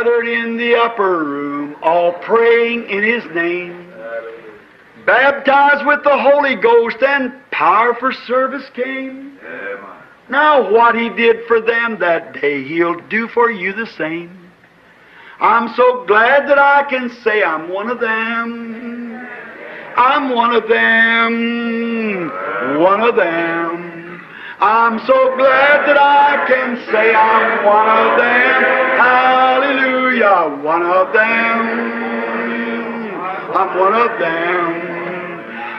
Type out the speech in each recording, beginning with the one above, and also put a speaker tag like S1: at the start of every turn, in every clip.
S1: gathered in the upper room, all praying in His name. Baptized with the Holy Ghost and power for service came. Now what He did for them that day, He'll do for you the same. I'm so glad that I can say I'm one of them. I'm one of them. One of them. I'm so glad that I can say I'm one of them. Hallelujah. One of them. I'm one of them.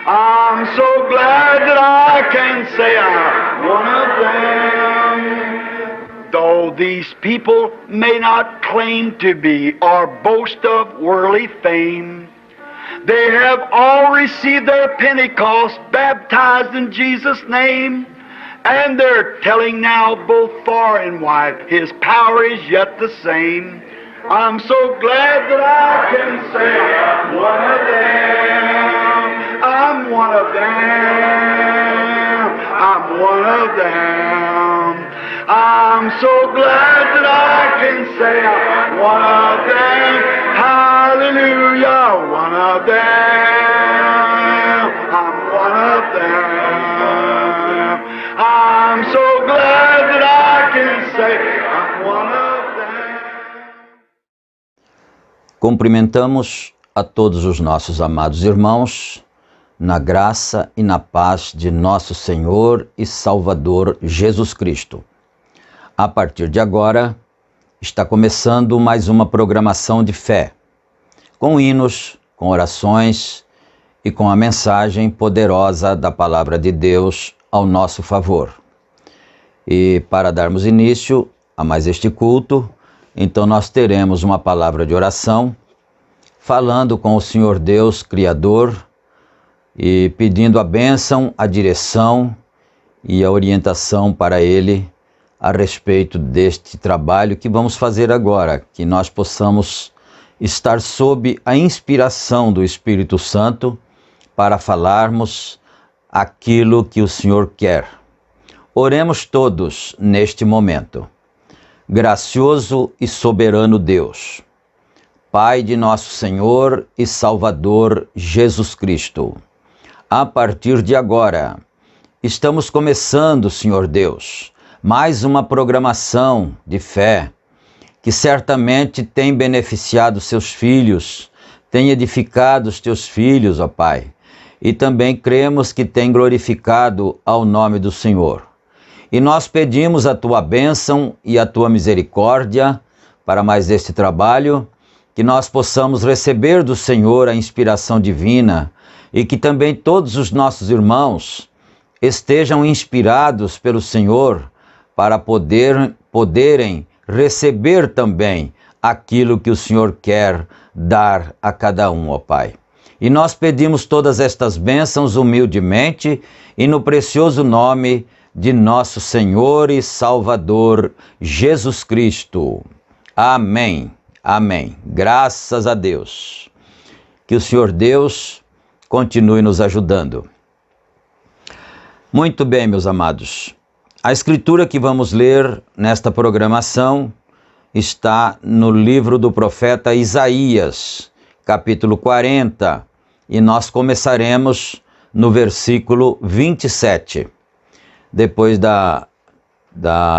S1: I'm so glad that I can say I'm one of them. Though these people may not claim to be or boast of worldly fame, they have all received their Pentecost, baptized in Jesus' name, and they're telling now both far and wide His power is yet the same. I'm so glad that I can say I'm one of them. I'm one of them. I'm one of them. I'm so glad that I can say I'm one of them. Hallelujah, one of them. I'm one of them. I'm so glad that I can say I'm one of them.
S2: Cumprimentamos a todos os nossos amados irmãos na graça e na paz de nosso Senhor e Salvador Jesus Cristo. A partir de agora, está começando mais uma programação de fé, com hinos, com orações e com a mensagem poderosa da Palavra de Deus ao nosso favor. E para darmos início a mais este culto, então nós teremos uma palavra de oração, falando com o Senhor Deus Criador e pedindo a bênção, a direção e a orientação para Ele a respeito deste trabalho que vamos fazer agora, que nós possamos estar sob a inspiração do Espírito Santo para falarmos aquilo que o Senhor quer. Oremos todos neste momento. Gracioso e soberano Deus, Pai de nosso Senhor e Salvador Jesus Cristo, a partir de agora, estamos começando, Senhor Deus, mais uma programação de fé que certamente tem beneficiado seus filhos, tem edificado os teus filhos, ó Pai, e também cremos que tem glorificado ao nome do Senhor. E nós pedimos a tua bênção e a tua misericórdia para mais este trabalho, que nós possamos receber do Senhor a inspiração divina e que também todos os nossos irmãos estejam inspirados pelo Senhor para poderem receber também aquilo que o Senhor quer dar a cada um, ó Pai. E nós pedimos todas estas bênçãos humildemente e no precioso nome de nosso Senhor e Salvador Jesus Cristo. Amém. Amém. Graças a Deus. Que o Senhor Deus continue nos ajudando. Muito bem, meus amados. A escritura que vamos ler nesta programação está no livro do profeta Isaías, capítulo 40, e nós começaremos no versículo 27. Depois da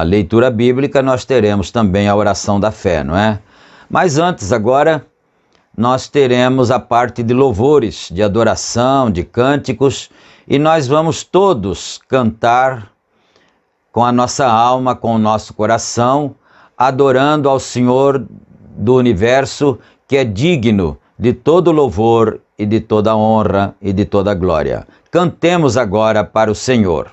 S2: leitura bíblica, nós teremos também a oração da fé, não é? Mas antes, agora, nós teremos a parte de louvores, de adoração, de cânticos, e nós vamos todos cantar com a nossa alma, com o nosso coração, adorando ao Senhor do universo, que é digno de todo louvor e de toda honra e de toda glória. Cantemos agora para o Senhor.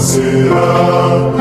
S3: Será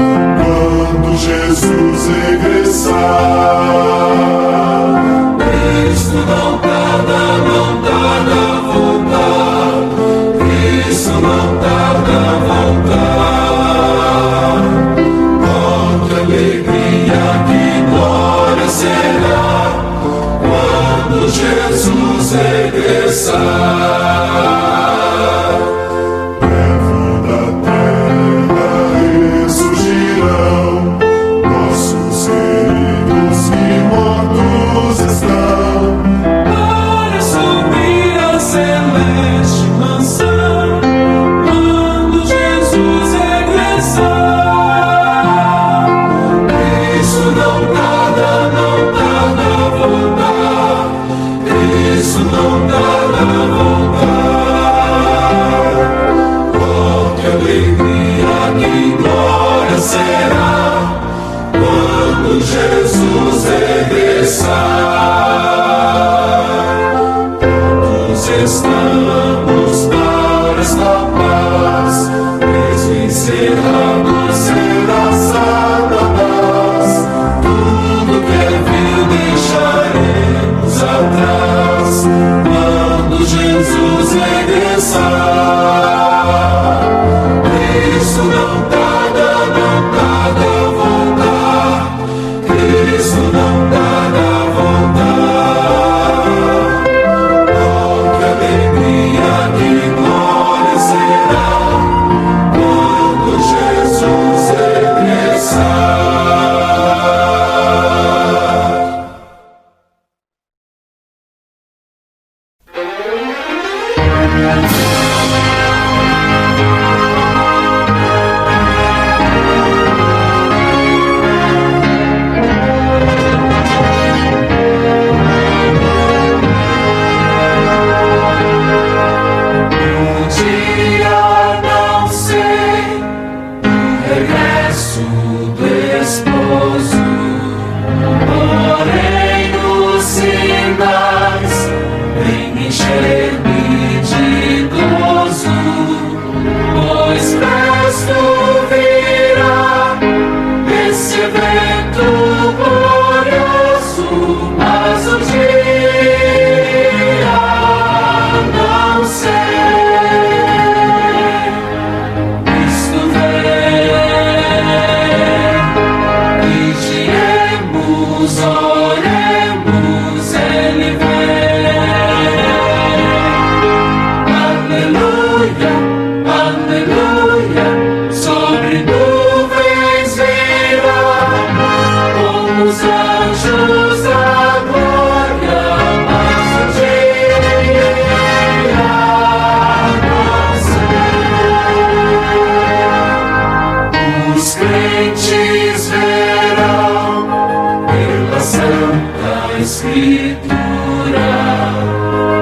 S3: Escritura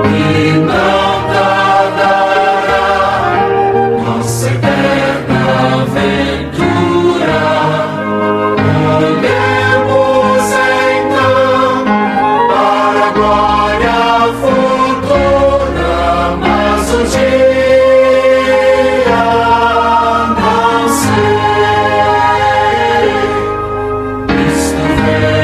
S3: e não tardará nossa eterna aventura. Olhemos então para a glória futura, mas o dia não sei. Cristo vem.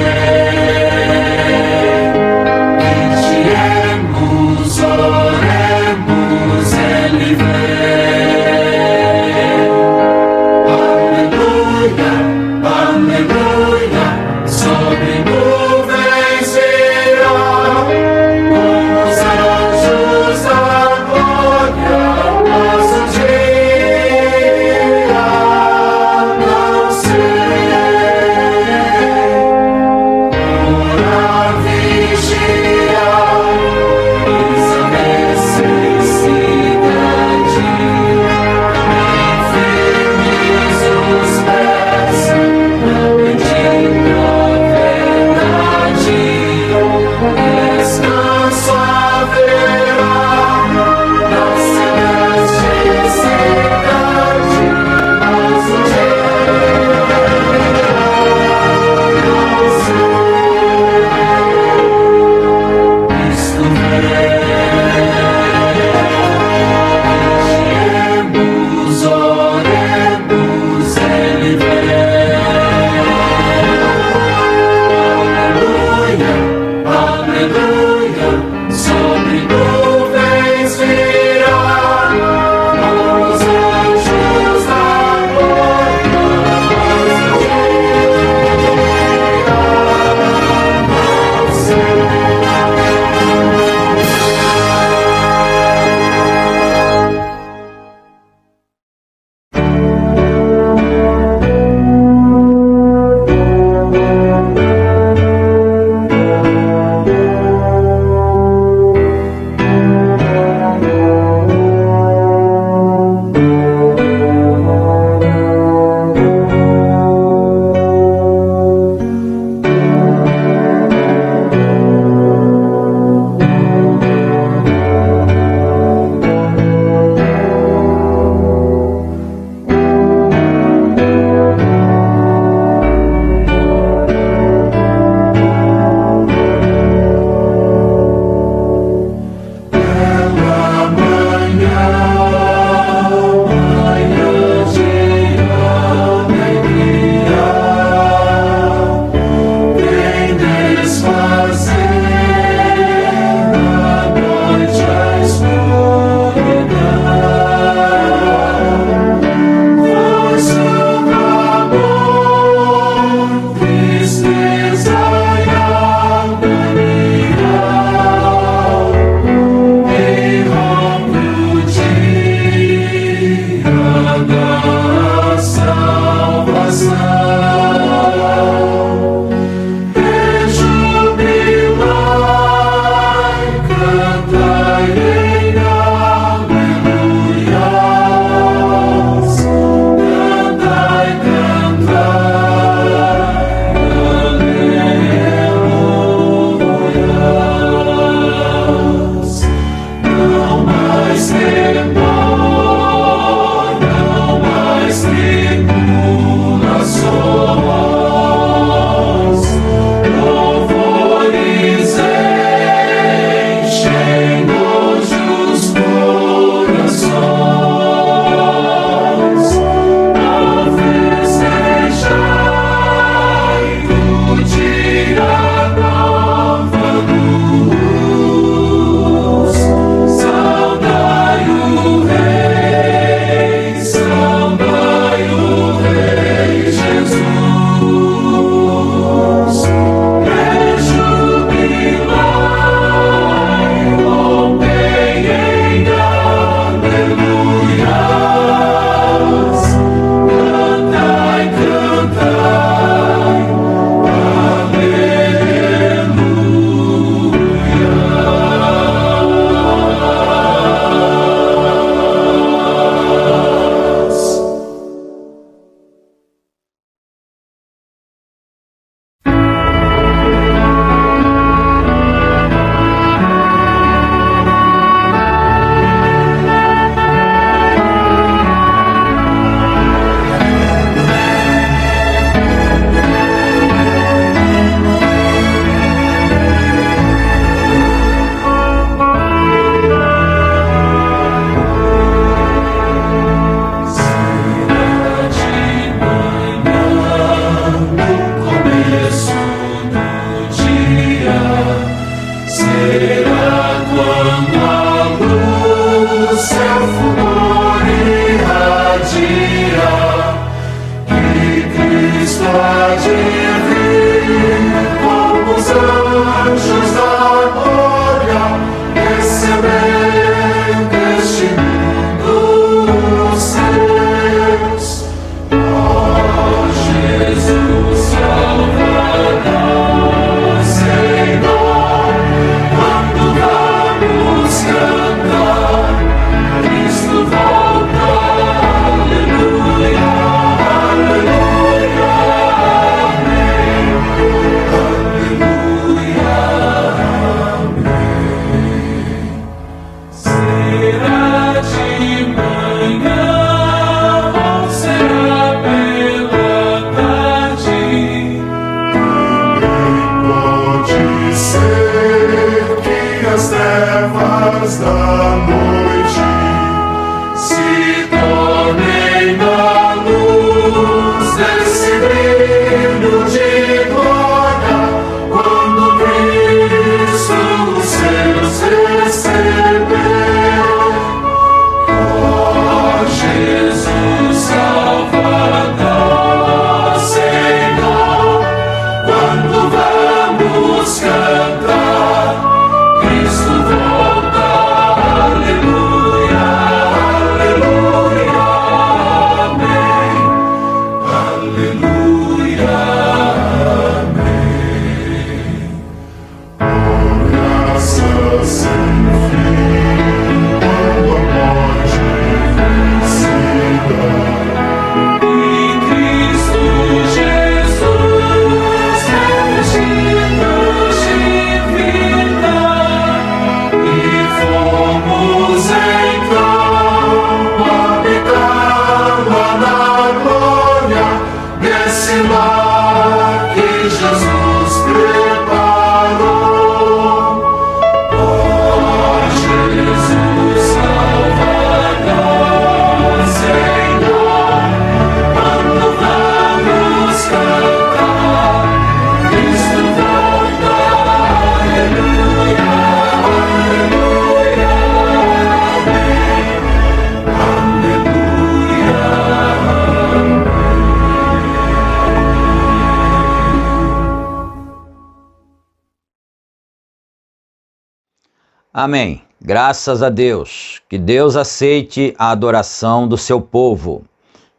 S2: Amém. Graças a Deus. Que Deus aceite a adoração do seu povo.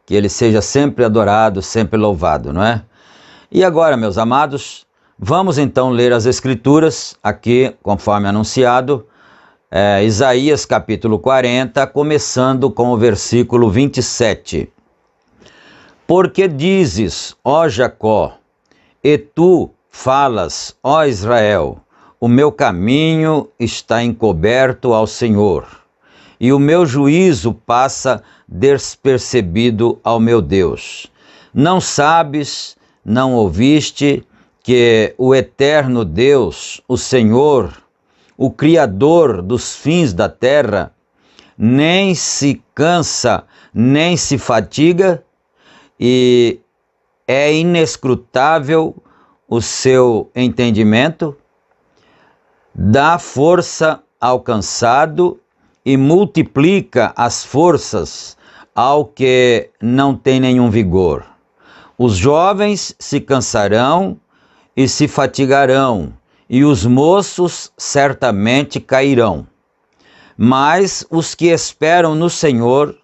S2: Que ele seja sempre adorado, sempre louvado, não é? E agora, meus amados, vamos então ler as Escrituras, aqui, conforme anunciado, Isaías capítulo 40, começando com o versículo 27. Porque dizes, ó Jacó, e tu falas, ó Israel, o meu caminho está encoberto ao Senhor, e o meu juízo passa despercebido ao meu Deus. Não sabes, não ouviste, que o eterno Deus, o Senhor, o Criador dos fins da terra, nem se cansa, nem se fatiga, e é inescrutável o seu entendimento, dá força ao cansado e multiplica as forças ao que não tem nenhum vigor. Os jovens se cansarão e se fatigarão, e os moços certamente cairão. Mas os que esperam no Senhor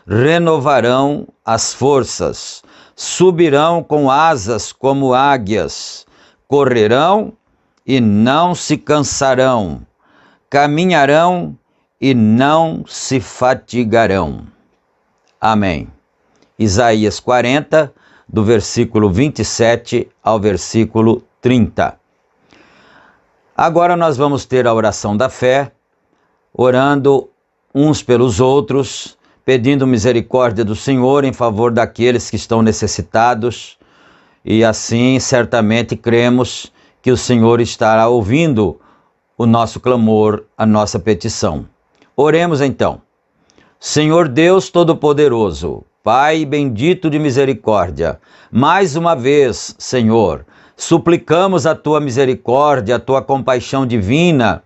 S2: renovarão as forças, subirão com asas como águias, correrão e não se cansarão, caminharão e não se fatigarão. Amém. Isaías 40, do versículo 27 ao versículo 30. Agora nós vamos ter a oração da fé, orando uns pelos outros, pedindo misericórdia do Senhor em favor daqueles que estão necessitados, e assim certamente cremos que o Senhor estará ouvindo o nosso clamor, a nossa petição. Oremos então. Senhor Deus Todo-Poderoso, Pai bendito de misericórdia, mais uma vez, Senhor, suplicamos a Tua misericórdia, a Tua compaixão divina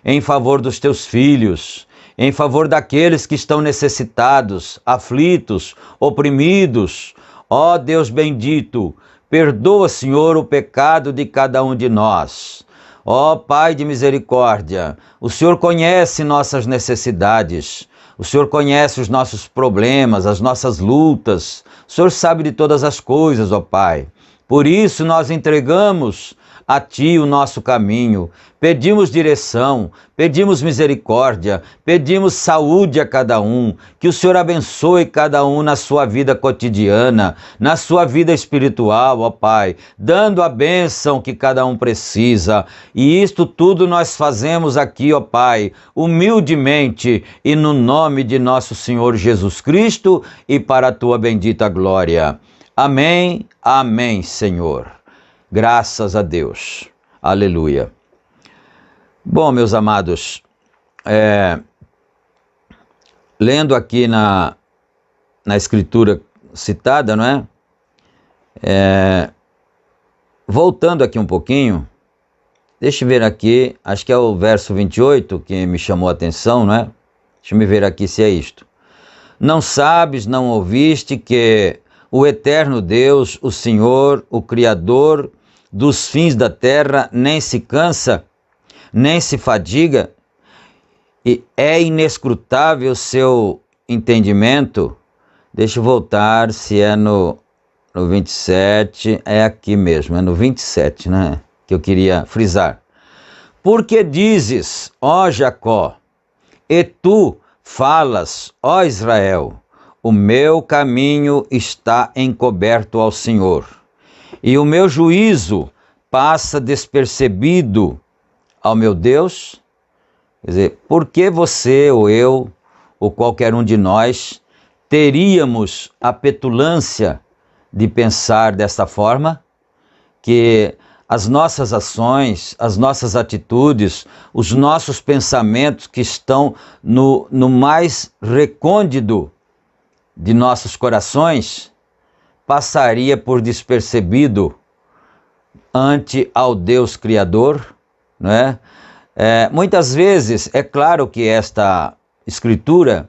S2: em favor dos Teus filhos, em favor daqueles que estão necessitados, aflitos, oprimidos. Ó Deus bendito, perdoa, Senhor, o pecado de cada um de nós. Ó Pai de misericórdia, o Senhor conhece nossas necessidades, o Senhor conhece os nossos problemas, as nossas lutas, o Senhor sabe de todas as coisas, ó Pai. Por isso nós entregamos a Ti o nosso caminho, pedimos direção, pedimos misericórdia, pedimos saúde a cada um, que o Senhor abençoe cada um na sua vida cotidiana, na sua vida espiritual, ó Pai, dando a bênção que cada um precisa. E isto tudo nós fazemos aqui, ó Pai, humildemente e no nome de nosso Senhor Jesus Cristo e para a Tua bendita glória. Amém, amém, Senhor. Graças a Deus. Aleluia. Bom, meus amados, lendo aqui na escritura citada, não é? Voltando aqui um pouquinho, deixa eu ver aqui, acho que é o verso 28 que me chamou a atenção, não é? Deixa eu ver aqui se é isto. Não sabes, não ouviste que o eterno Deus, o Senhor, o Criador dos fins da terra, nem se cansa, nem se fadiga, e é inescrutável o seu entendimento. Deixa eu voltar, se é no 27, é aqui mesmo, é no 27, né? Que eu queria frisar. Porque dizes, ó Jacó, e tu falas, ó Israel, o meu caminho está encoberto ao Senhor, e o meu juízo passa despercebido ao meu Deus. Quer dizer, por que você ou eu, ou qualquer um de nós, teríamos a petulância de pensar desta forma? Que as nossas ações, as nossas atitudes, os nossos pensamentos que estão no mais recôndito de nossos corações, passaria por despercebido ante ao Deus Criador, não é? Muitas vezes, é claro que esta escritura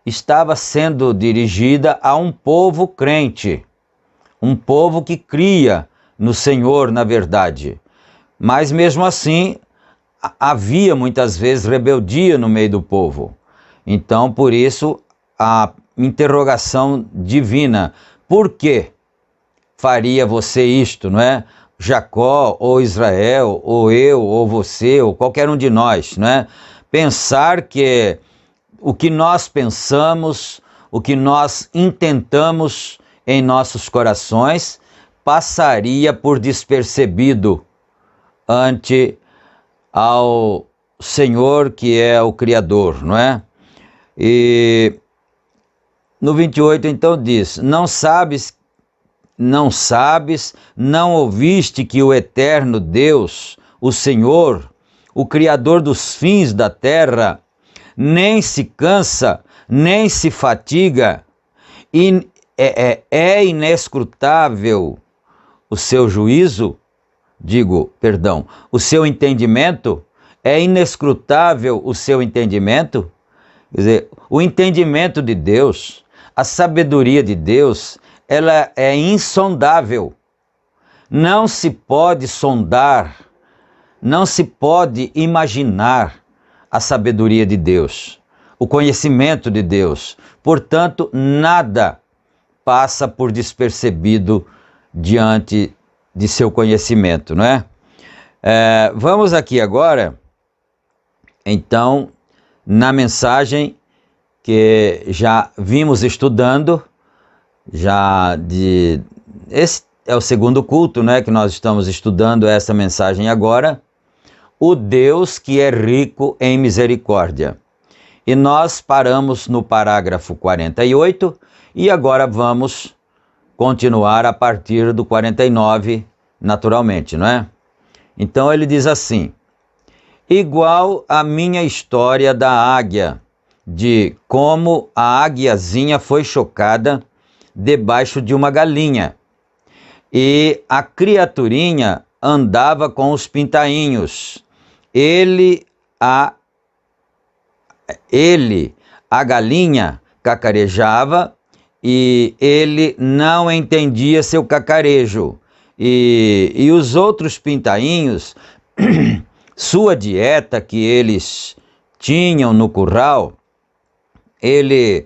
S2: estava sendo dirigida a um povo crente, um povo que cria no Senhor, na verdade. Mas mesmo assim, havia muitas vezes rebeldia no meio do povo. Então, por isso, a interrogação divina: por que faria você isto, não é? Jacó, ou Israel, ou eu, ou você, ou qualquer um de nós, não é? Pensar que o que nós pensamos, o que nós intentamos em nossos corações, passaria por despercebido ante ao Senhor, que é o Criador, não é? E no 28 então diz: não ouviste que o eterno Deus, o Senhor, o Criador dos fins da terra, nem se cansa, nem se fatiga, e é inescrutável o seu juízo, o seu entendimento, é inescrutável o seu entendimento? Quer dizer, o entendimento de Deus, a sabedoria de Deus, ela é insondável. Não se pode sondar, não se pode imaginar a sabedoria de Deus, o conhecimento de Deus. Portanto, nada passa por despercebido diante de seu conhecimento, não é? Vamos aqui agora, então, na mensagem que já vimos estudando, esse é o segundo culto, né, que nós estamos estudando essa mensagem agora, o Deus que é rico em misericórdia. E nós paramos no parágrafo 48 e agora vamos continuar a partir do 49, naturalmente, não é? Então ele diz assim: igual a minha história da águia, de como a águiazinha foi chocada debaixo de uma galinha, e a criaturinha andava com os pintainhos. A galinha cacarejava e ele não entendia seu cacarejo. E os outros pintainhos, sua dieta que eles tinham no curral, ele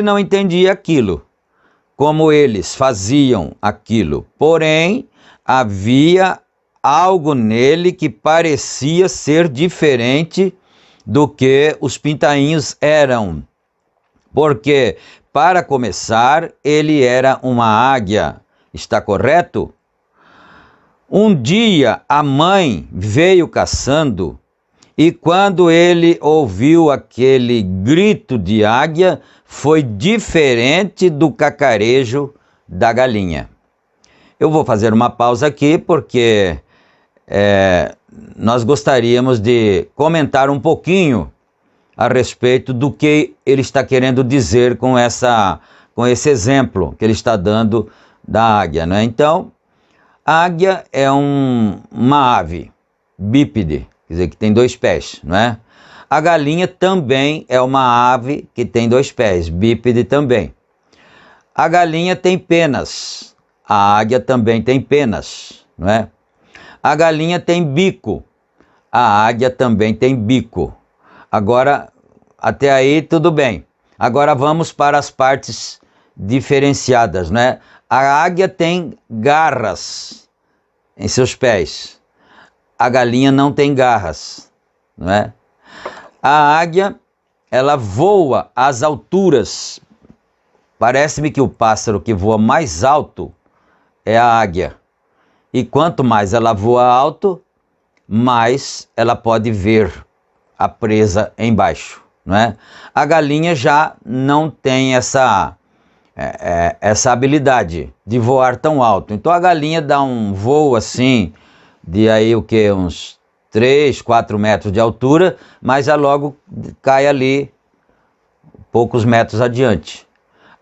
S2: não entendia aquilo, como eles faziam aquilo. Porém, havia algo nele que parecia ser diferente do que os pintainhos eram. Porque, para começar, ele era uma águia. Está correto? Um dia a mãe veio caçando e quando ele ouviu aquele grito de águia, foi diferente do cacarejo da galinha. Eu vou fazer uma pausa aqui porque nós gostaríamos de comentar um pouquinho a respeito do que ele está querendo dizer com esse exemplo que ele está dando da águia, né? Então, a águia é uma ave bípede, quer dizer, que tem 2 pés, não é? A galinha também é uma ave que tem 2 pés, bípede também. A galinha tem penas, a águia também tem penas, não é? A galinha tem bico, a águia também tem bico. Agora, até aí tudo bem. Agora vamos para as partes diferenciadas, né? A águia tem garras em seus pés. A galinha não tem garras, não é? A águia, ela voa às alturas. Parece-me que o pássaro que voa mais alto é a águia. E quanto mais ela voa alto, mais ela pode ver a presa embaixo, não é? A galinha já não tem essa habilidade de voar tão alto. Então a galinha dá um voo assim, de aí uns 3, 4 metros de altura, mas ela logo cai ali poucos metros adiante.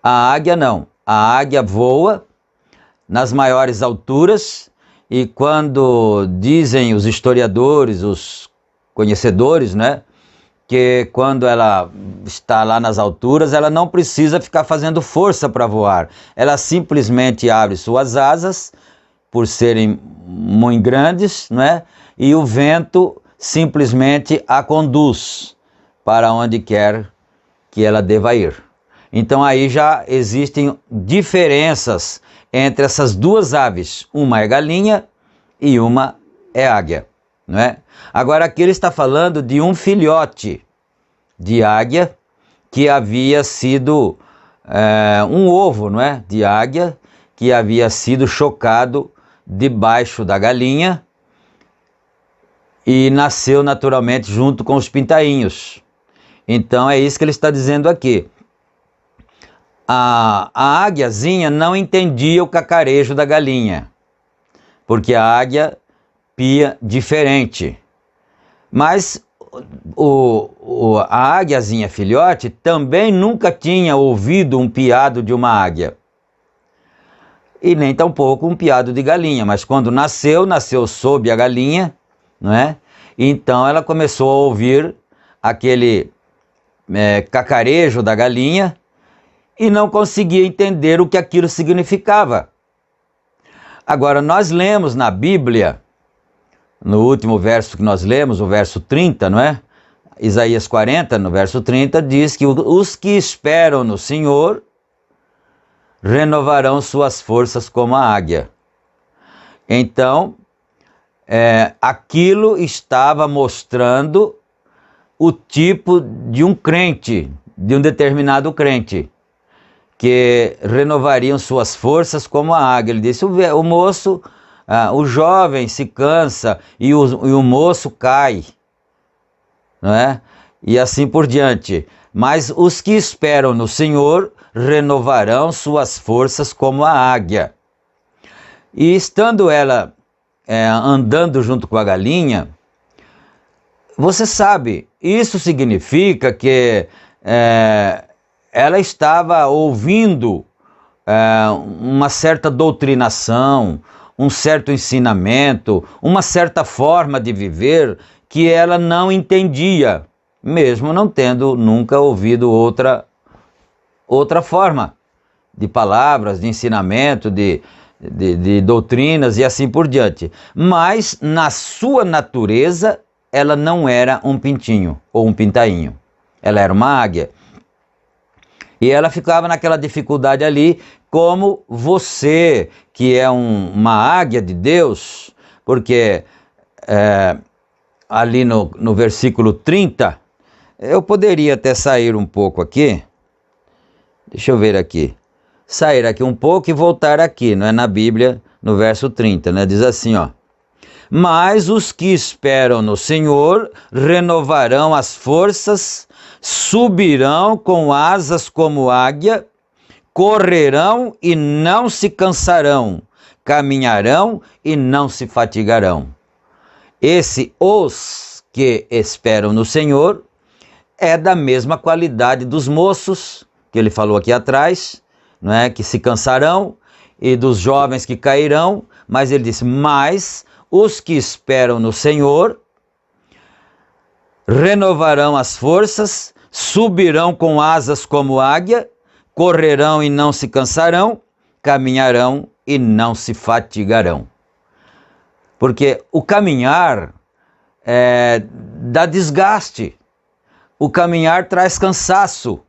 S2: A águia não. A águia voa nas maiores alturas e quando dizem os historiadores, os conhecedores, né, que quando ela está lá nas alturas, ela não precisa ficar fazendo força para voar. Ela simplesmente abre suas asas, por serem muito grandes, né, e o vento simplesmente a conduz para onde quer que ela deva ir. Então aí já existem diferenças entre essas duas aves. Uma é galinha e uma é águia, não é? Agora aqui ele está falando de um filhote de águia que havia sido um ovo, não é? De águia que havia sido chocado debaixo da galinha e nasceu naturalmente junto com os pintainhos. Então é isso que ele está dizendo aqui. A águiazinha não entendia o cacarejo da galinha, porque a águia pia diferente. Mas a águiazinha filhote também nunca tinha ouvido um piado de uma águia. E nem tampouco um piado de galinha, mas quando nasceu sob a galinha, não é? Então ela começou a ouvir aquele cacarejo da galinha e não conseguia entender o que aquilo significava. Agora, nós lemos na Bíblia, no último verso que nós lemos, o verso 30, não é? Isaías 40, no verso 30, diz que os que esperam no Senhor renovarão suas forças como a águia. Então, aquilo estava mostrando o tipo de um crente, de um determinado crente, que renovariam suas forças como a águia. Ele disse, o moço, o jovem se cansa e o moço cai, não é? E assim por diante. Mas os que esperam no Senhor renovarão suas forças como a águia. E estando ela andando junto com a galinha, você sabe, isso significa que ela estava ouvindo uma certa doutrinação, um certo ensinamento, uma certa forma de viver que ela não entendia, mesmo não tendo nunca ouvido outra forma de palavras, de ensinamento, de doutrinas e assim por diante. Mas na sua natureza ela não era um pintinho ou um pintainho, ela era uma águia. E ela ficava naquela dificuldade ali, como você, que é uma águia de Deus, porque ali no versículo 30, eu poderia até sair um pouco aqui, deixa eu ver aqui, sair aqui um pouco e voltar aqui, não é, na Bíblia, no verso 30, né? Diz assim, ó: mas os que esperam no Senhor renovarão as forças, subirão com asas como águia, correrão e não se cansarão, caminharão e não se fatigarão. Os que esperam no Senhor é da mesma qualidade dos moços, que ele falou aqui atrás, não é? Que se cansarão, e dos jovens que cairão, mas ele disse, mas os que esperam no Senhor renovarão as forças, subirão com asas como águia, correrão e não se cansarão, caminharão e não se fatigarão. Porque o caminhar dá desgaste, o caminhar traz cansaço,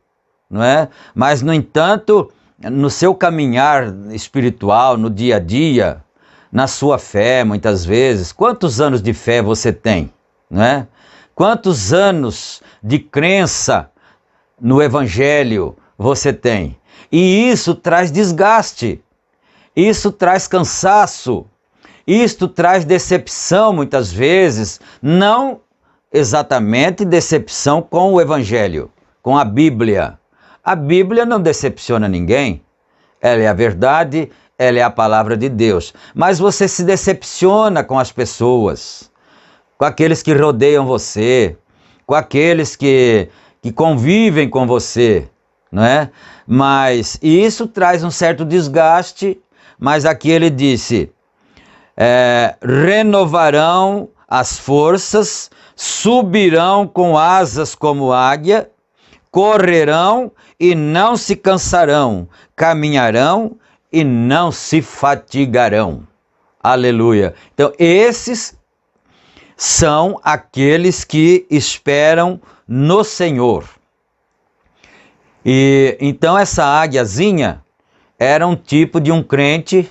S2: não é? Mas, no entanto, no seu caminhar espiritual, no dia a dia, na sua fé, muitas vezes, quantos anos de fé você tem, não é? Quantos anos de crença no Evangelho você tem? E isso traz desgaste, isso traz cansaço, isto traz decepção muitas vezes, não exatamente decepção com o Evangelho, com a Bíblia. A Bíblia não decepciona ninguém, ela é a verdade, ela é a palavra de Deus. Mas você se decepciona com as pessoas, com aqueles que rodeiam você, com aqueles que convivem com você, não é? Mas isso traz um certo desgaste, mas aqui ele disse, renovarão as forças, subirão com asas como águia, correrão e não se cansarão, caminharão e não se fatigarão. Aleluia. Então, esses são aqueles que esperam no Senhor. E então essa águiazinha era um tipo de um crente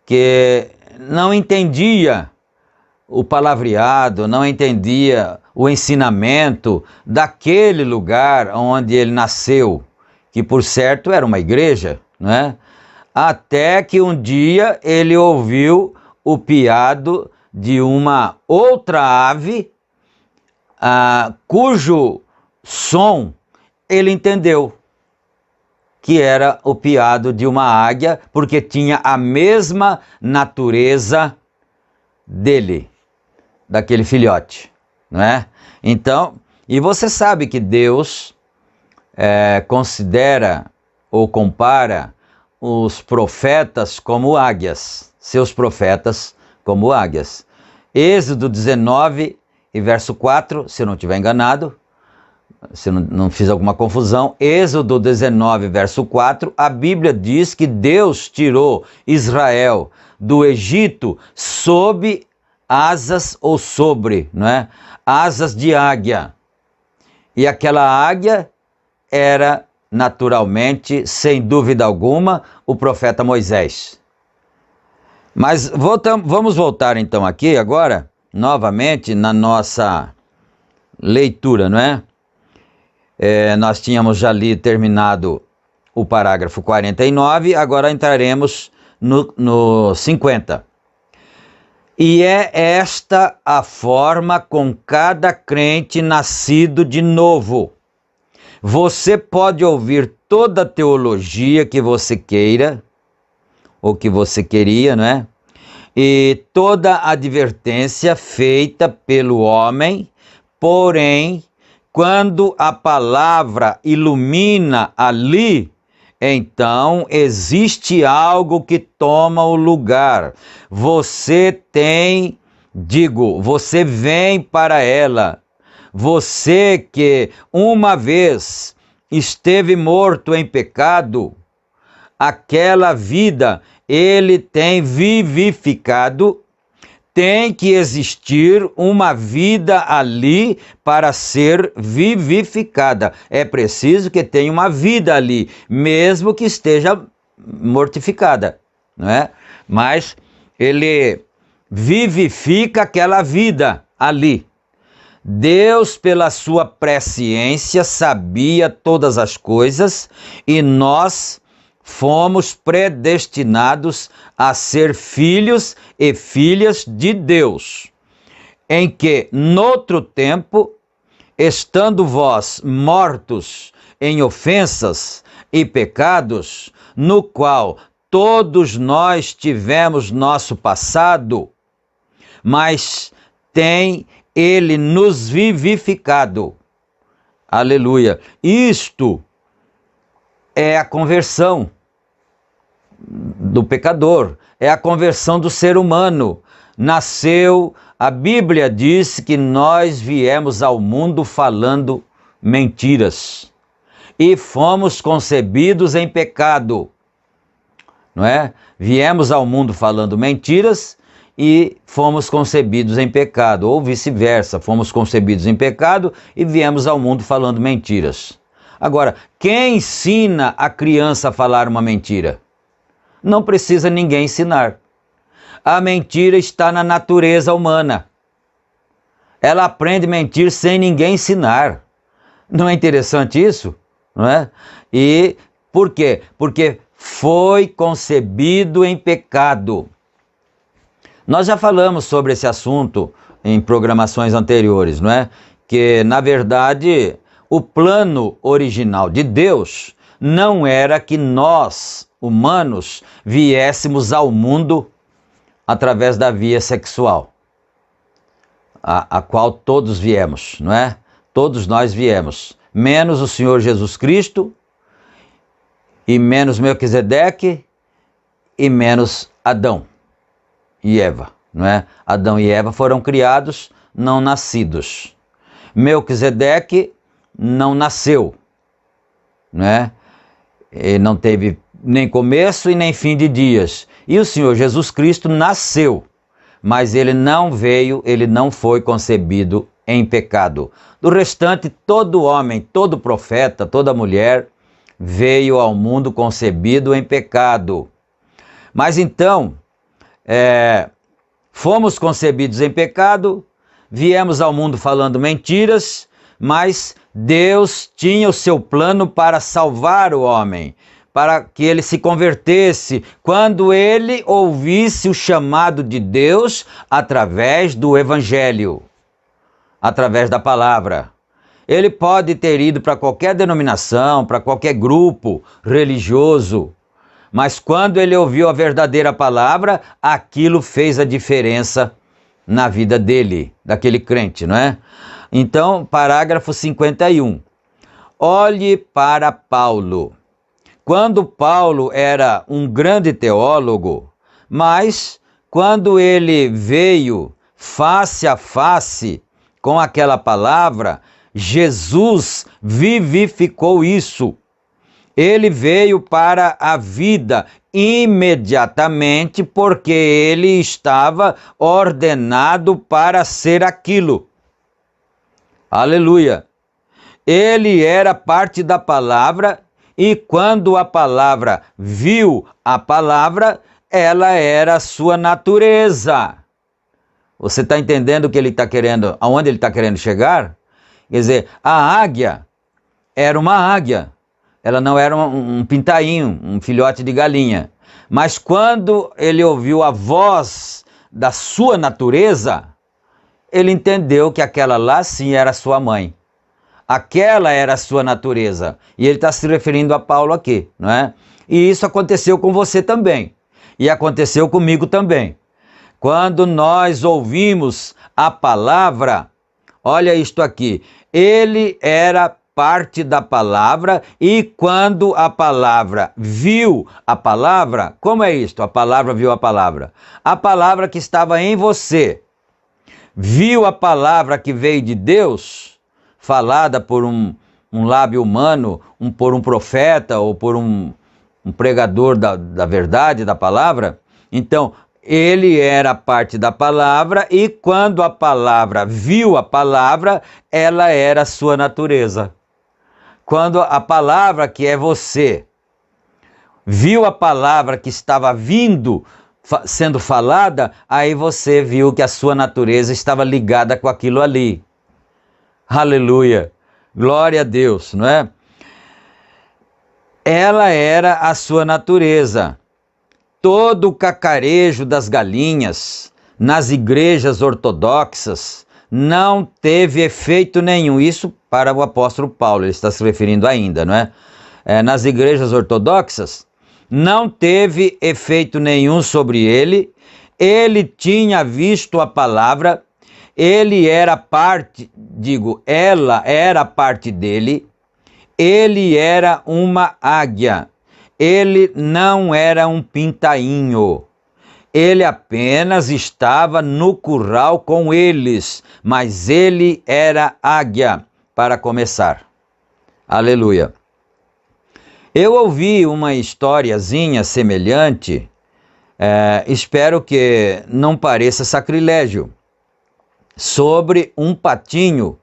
S2: que não entendia o palavreado, não entendia o ensinamento daquele lugar onde ele nasceu, que por certo era uma igreja, não é? Até que um dia ele ouviu o piado de uma outra ave, cujo som ele entendeu que era o piado de uma águia, porque tinha a mesma natureza dele, daquele filhote, não é? Então, e você sabe que Deus considera ou compara os profetas como águias, seus profetas como águias. Êxodo 19 e verso 4, se eu não estiver enganado, se eu não fiz alguma confusão, Êxodo 19, verso 4, a Bíblia diz que Deus tirou Israel do Egito sob asas ou sobre, não é? Asas de águia. E aquela águia era naturalmente, sem dúvida alguma, o profeta Moisés. Mas vamos voltar então aqui agora, novamente, na nossa leitura, não é? Nós tínhamos já ali terminado o parágrafo 49, agora entraremos no 50. E é esta a forma com cada crente nascido de novo. Você pode ouvir toda a teologia que você queira, ou que você queria, não é? E toda a advertência feita pelo homem, porém, quando a palavra ilumina ali, então existe algo que toma o lugar. Você vem para ela. Você que uma vez esteve morto em pecado, aquela vida ele tem vivificado. Tem que existir uma vida ali para ser vivificada. É preciso que tenha uma vida ali, mesmo que esteja mortificada, não é? Mas ele vivifica aquela vida ali. Deus, pela sua presciência, sabia todas as coisas e nós fomos predestinados a ser filhos e filhas de Deus, em que, noutro tempo, estando vós mortos em ofensas e pecados, no qual todos nós tivemos nosso passado, mas tem Ele nos vivificado. Aleluia! Isto é a conversão do pecador, é a conversão do ser humano. Nasceu, a Bíblia diz que nós viemos ao mundo falando mentiras e fomos concebidos em pecado, não é? Viemos ao mundo falando mentiras e fomos concebidos em pecado, ou vice-versa, fomos concebidos em pecado e viemos ao mundo falando mentiras. Agora, quem ensina a criança a falar uma mentira? Não precisa ninguém ensinar. A mentira está na natureza humana. Ela aprende a mentir sem ninguém ensinar. Não é interessante isso? Não é? E por quê? Porque foi concebido em pecado. Nós já falamos sobre esse assunto em programações anteriores, não é? Que, na verdade, o plano original de Deus não era que nós, humanos, viéssemos ao mundo através da via sexual, a qual todos viemos, não é? Todos nós viemos, menos o Senhor Jesus Cristo, e menos Melquisedeque, e menos Adão e Eva, não é? Adão e Eva foram criados, não nascidos. Melquisedeque não nasceu, não é? Ele não teve nem começo e nem fim de dias. E o Senhor Jesus Cristo nasceu. mas ele não veio, ele não foi concebido em pecado. Do restante, todo homem, todo profeta, toda mulher veio ao mundo concebido em pecado. Mas então, fomos concebidos em pecado, viemos ao mundo falando mentiras, mas Deus tinha o seu plano para salvar o homem, para que ele se convertesse, quando ele ouvisse o chamado de Deus através do Evangelho, através da palavra. Ele pode ter ido para qualquer denominação, para qualquer grupo religioso, mas quando ele ouviu a verdadeira palavra, aquilo fez a diferença na vida dele, daquele crente, não é? Então, parágrafo 51. Olhe para Paulo. Quando Paulo era um grande teólogo, mas quando ele veio face a face com aquela palavra, Jesus vivificou isso. Ele veio para a vida imediatamente porque ele estava ordenado para ser aquilo. Aleluia! Ele era parte da palavra e quando a palavra viu a palavra, ela era a sua natureza. Você está entendendo o que ele está querendo, aonde ele está querendo chegar? Quer dizer, a águia era uma águia. Ela não era um pintainho, um filhote de galinha. Mas quando ele ouviu a voz da sua natureza, ele entendeu que aquela lá sim era sua mãe. Aquela era a sua natureza. E ele está se referindo a Paulo aqui, não é? E isso aconteceu com você também. E aconteceu comigo também. Quando nós ouvimos a palavra, olha isto aqui, ele era parte da palavra e quando a palavra viu a palavra, como é isto? A palavra viu a palavra. A palavra que estava em você, viu a palavra que veio de Deus, falada por um lábio humano, por um profeta ou por um pregador da verdade, da palavra. Então, ele era parte da palavra e quando a palavra viu a palavra, ela era a sua natureza. Quando a palavra que é você, viu a palavra que estava vindo, sendo falada, aí você viu que a sua natureza estava ligada com aquilo ali. Aleluia! Glória a Deus, não é? Ela era a sua natureza. Todo o cacarejo das galinhas nas igrejas ortodoxas não teve efeito nenhum. Isso para o apóstolo Paulo, ele está se referindo ainda, não é? Nas igrejas ortodoxas, não teve efeito nenhum sobre ele. Ele tinha visto a palavra, ele era parte, ela era parte dele, ele era uma águia, ele não era um pintainho. Ele apenas estava no curral com eles, mas ele era águia, para começar. Aleluia. Eu ouvi uma historiazinha semelhante, espero que não pareça sacrilégio, sobre um patinho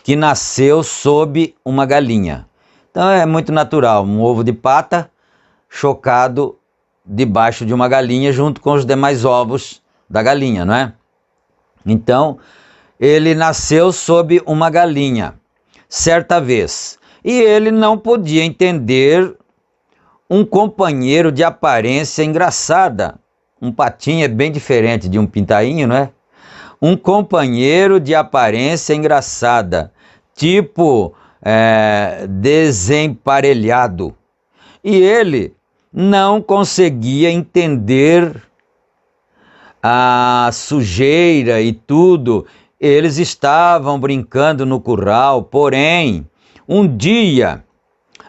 S2: que nasceu sob uma galinha. Então é muito natural, um ovo de pata chocado debaixo de uma galinha junto com os demais ovos da galinha, não é? Então, ele nasceu sob uma galinha, certa vez, e ele não podia entender um companheiro de aparência engraçada. Um patinho é bem diferente de um pintainho, não é? Um companheiro de aparência engraçada, tipo desemparelhado. E ele não conseguia entender a sujeira e tudo. Eles estavam brincando no curral, porém, um dia,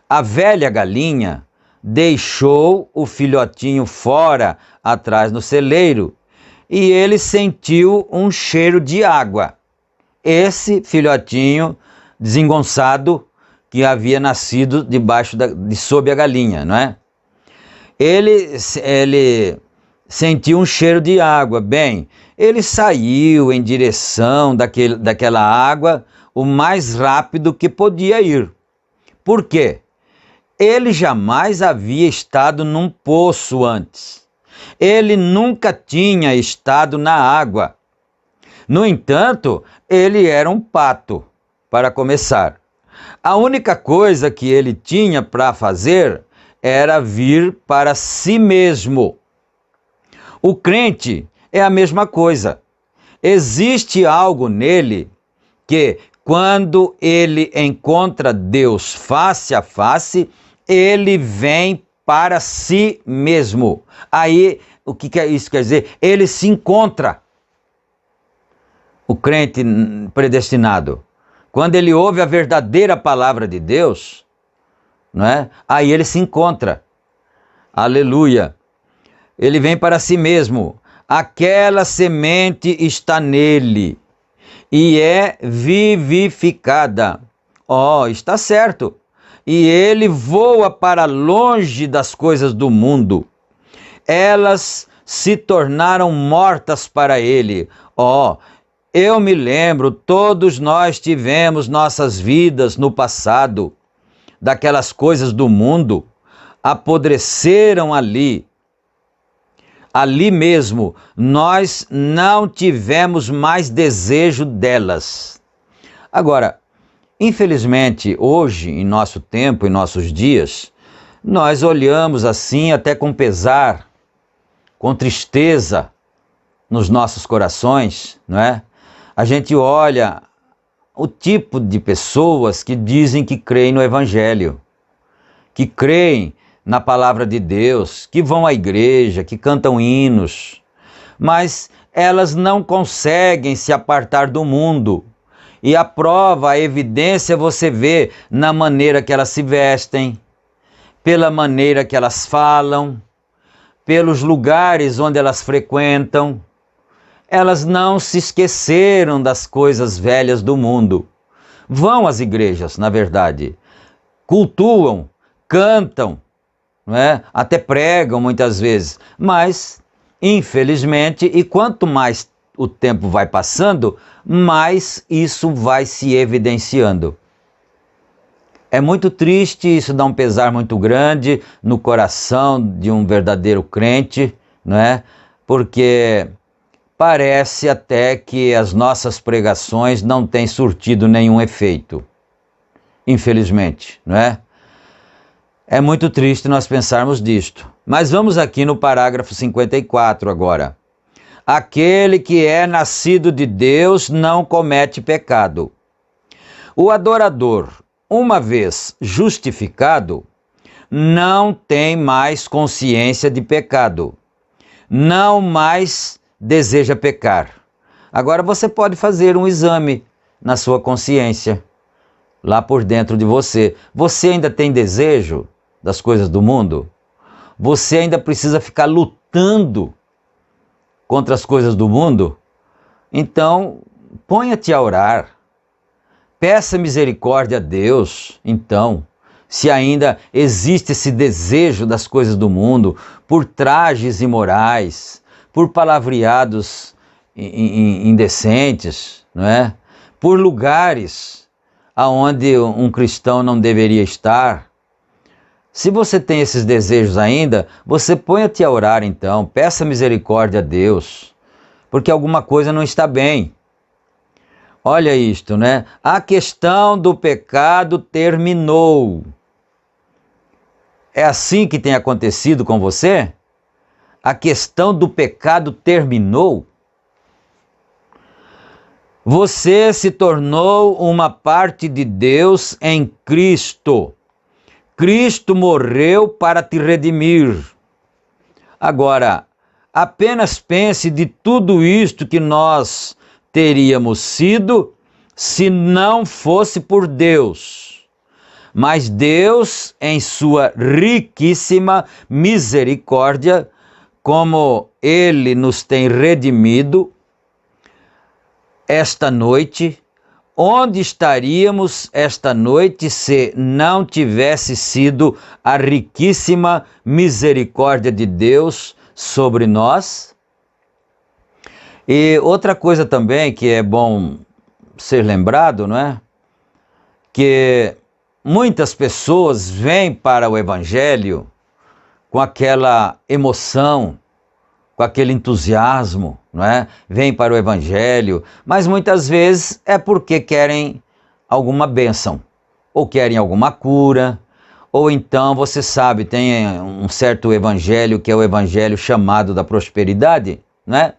S2: a velha galinha deixou o filhotinho fora, atrás no celeiro, e ele sentiu um cheiro de água. Esse filhotinho desengonçado que havia nascido sob a galinha, não é? Ele sentiu um cheiro de água. Bem, ele saiu em direção daquela água o mais rápido que podia ir. Por quê? Ele jamais havia estado num poço antes. Ele nunca tinha estado na água. No entanto, ele era um pato, para começar. A única coisa que ele tinha para fazer era vir para si mesmo. O crente é a mesma coisa. Existe algo nele que, quando ele encontra Deus face a face, ele vem para si mesmo. Aí, o que isso quer dizer? Ele se encontra. O crente predestinado, quando ele ouve a verdadeira palavra de Deus, não é? Aí ele se encontra. Aleluia. Ele vem para si mesmo. Aquela semente está nele e é vivificada. Está certo. E ele voa para longe das coisas do mundo. Elas se tornaram mortas para ele. Eu me lembro, todos nós tivemos nossas vidas no passado, daquelas coisas do mundo, apodreceram ali. Ali mesmo, nós não tivemos mais desejo delas. Agora, infelizmente, hoje, em nosso tempo, em nossos dias, nós olhamos assim até com pesar, com tristeza nos nossos corações, não é? A gente olha o tipo de pessoas que dizem que creem no Evangelho, que creem na palavra de Deus, que vão à igreja, que cantam hinos, mas elas não conseguem se apartar do mundo. E a prova, a evidência você vê na maneira que elas se vestem, pela maneira que elas falam, pelos lugares onde elas frequentam. Elas não se esqueceram das coisas velhas do mundo. Vão às igrejas, na verdade, cultuam, cantam, não é? Até pregam muitas vezes, mas, infelizmente, e quanto mais o tempo vai passando, mais isso vai se evidenciando. É muito triste, isso dá um pesar muito grande no coração de um verdadeiro crente, não é? Porque parece até que as nossas pregações não têm surtido nenhum efeito, infelizmente, não é? É muito triste nós pensarmos disto. Mas vamos aqui no parágrafo 54 agora. Aquele que é nascido de Deus não comete pecado. O adorador, uma vez justificado, não tem mais consciência de pecado, não mais deseja pecar. Agora você pode fazer um exame na sua consciência, lá por dentro de você. Você ainda tem desejo das coisas do mundo? Você ainda precisa ficar lutando contra as coisas do mundo? Então, ponha-te a orar. Peça misericórdia a Deus, então, se ainda existe esse desejo das coisas do mundo, por trajes imorais, por palavreados indecentes, não é? Por lugares aonde um cristão não deveria estar. Se você tem esses desejos ainda, você ponha-te a orar então, peça misericórdia a Deus, porque alguma coisa não está bem. Olha isto, né? A questão do pecado terminou. É assim que tem acontecido com você? A questão do pecado terminou? Você se tornou uma parte de Deus em Cristo. Cristo morreu para te redimir. Agora, apenas pense de tudo isto que nós teríamos sido se não fosse por Deus. Mas Deus, em sua riquíssima misericórdia, como Ele nos tem redimido, esta noite, onde estaríamos esta noite se não tivesse sido a riquíssima misericórdia de Deus sobre nós. E outra coisa também que é bom ser lembrado, não é? Que muitas pessoas vêm para o Evangelho com aquela emoção, com aquele entusiasmo, não é? Vêm para o Evangelho, mas muitas vezes é porque querem alguma bênção, ou querem alguma cura, ou então, você sabe, tem um certo evangelho que é o evangelho chamado da prosperidade, né?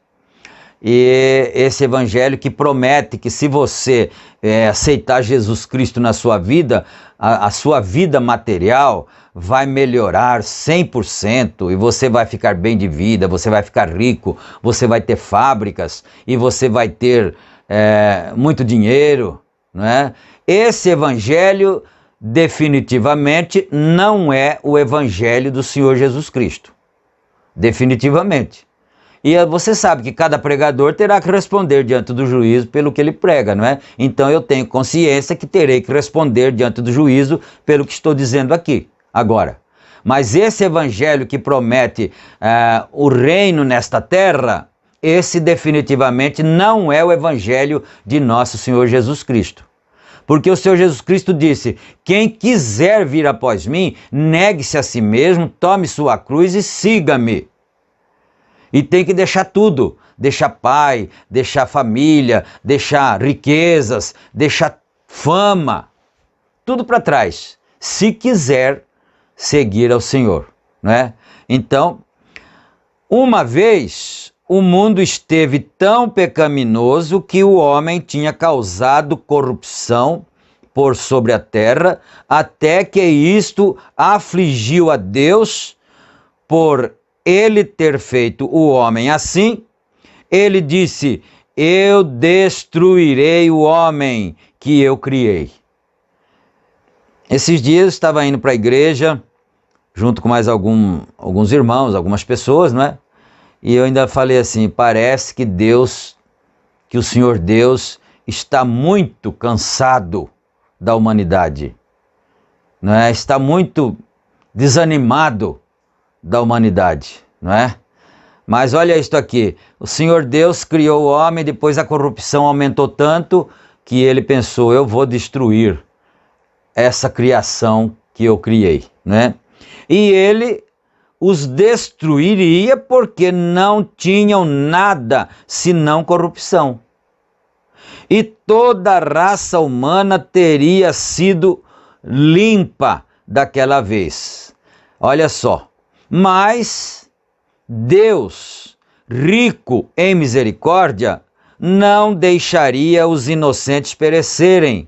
S2: E esse evangelho que promete que se você aceitar Jesus Cristo na sua vida, a sua vida material vai melhorar 100% e você vai ficar bem de vida, você vai ficar rico, você vai ter fábricas e você vai ter muito dinheiro, não é? Esse evangelho definitivamente não é o evangelho do Senhor Jesus Cristo. Definitivamente. E você sabe que cada pregador terá que responder diante do juízo pelo que ele prega, não é? Então eu tenho consciência que terei que responder diante do juízo pelo que estou dizendo aqui, agora. Mas esse evangelho que promete o reino nesta terra, esse definitivamente não é o evangelho de nosso Senhor Jesus Cristo. Porque o Senhor Jesus Cristo disse: quem quiser vir após mim, negue-se a si mesmo, tome sua cruz e siga-me. E tem que deixar tudo, deixar pai, deixar família, deixar riquezas, deixar fama, tudo para trás, se quiser seguir ao Senhor, não é? Então, uma vez o mundo esteve tão pecaminoso que o homem tinha causado corrupção por sobre a terra, até que isto afligiu a Deus por ele ter feito o homem assim. Ele disse: eu destruirei o homem que eu criei. Esses dias eu estava indo para a igreja, junto com mais alguns irmãos, algumas pessoas, não é? E eu ainda falei assim: parece que Deus, que o Senhor Deus está muito cansado da humanidade, não é? Está muito desanimado da humanidade, não é? Mas olha isto aqui: o Senhor Deus criou o homem, depois a corrupção aumentou tanto que ele pensou: eu vou destruir essa criação que eu criei, né? E ele os destruiria porque não tinham nada senão corrupção. E toda a raça humana teria sido limpa daquela vez. Olha só. Mas Deus, rico em misericórdia, não deixaria os inocentes perecerem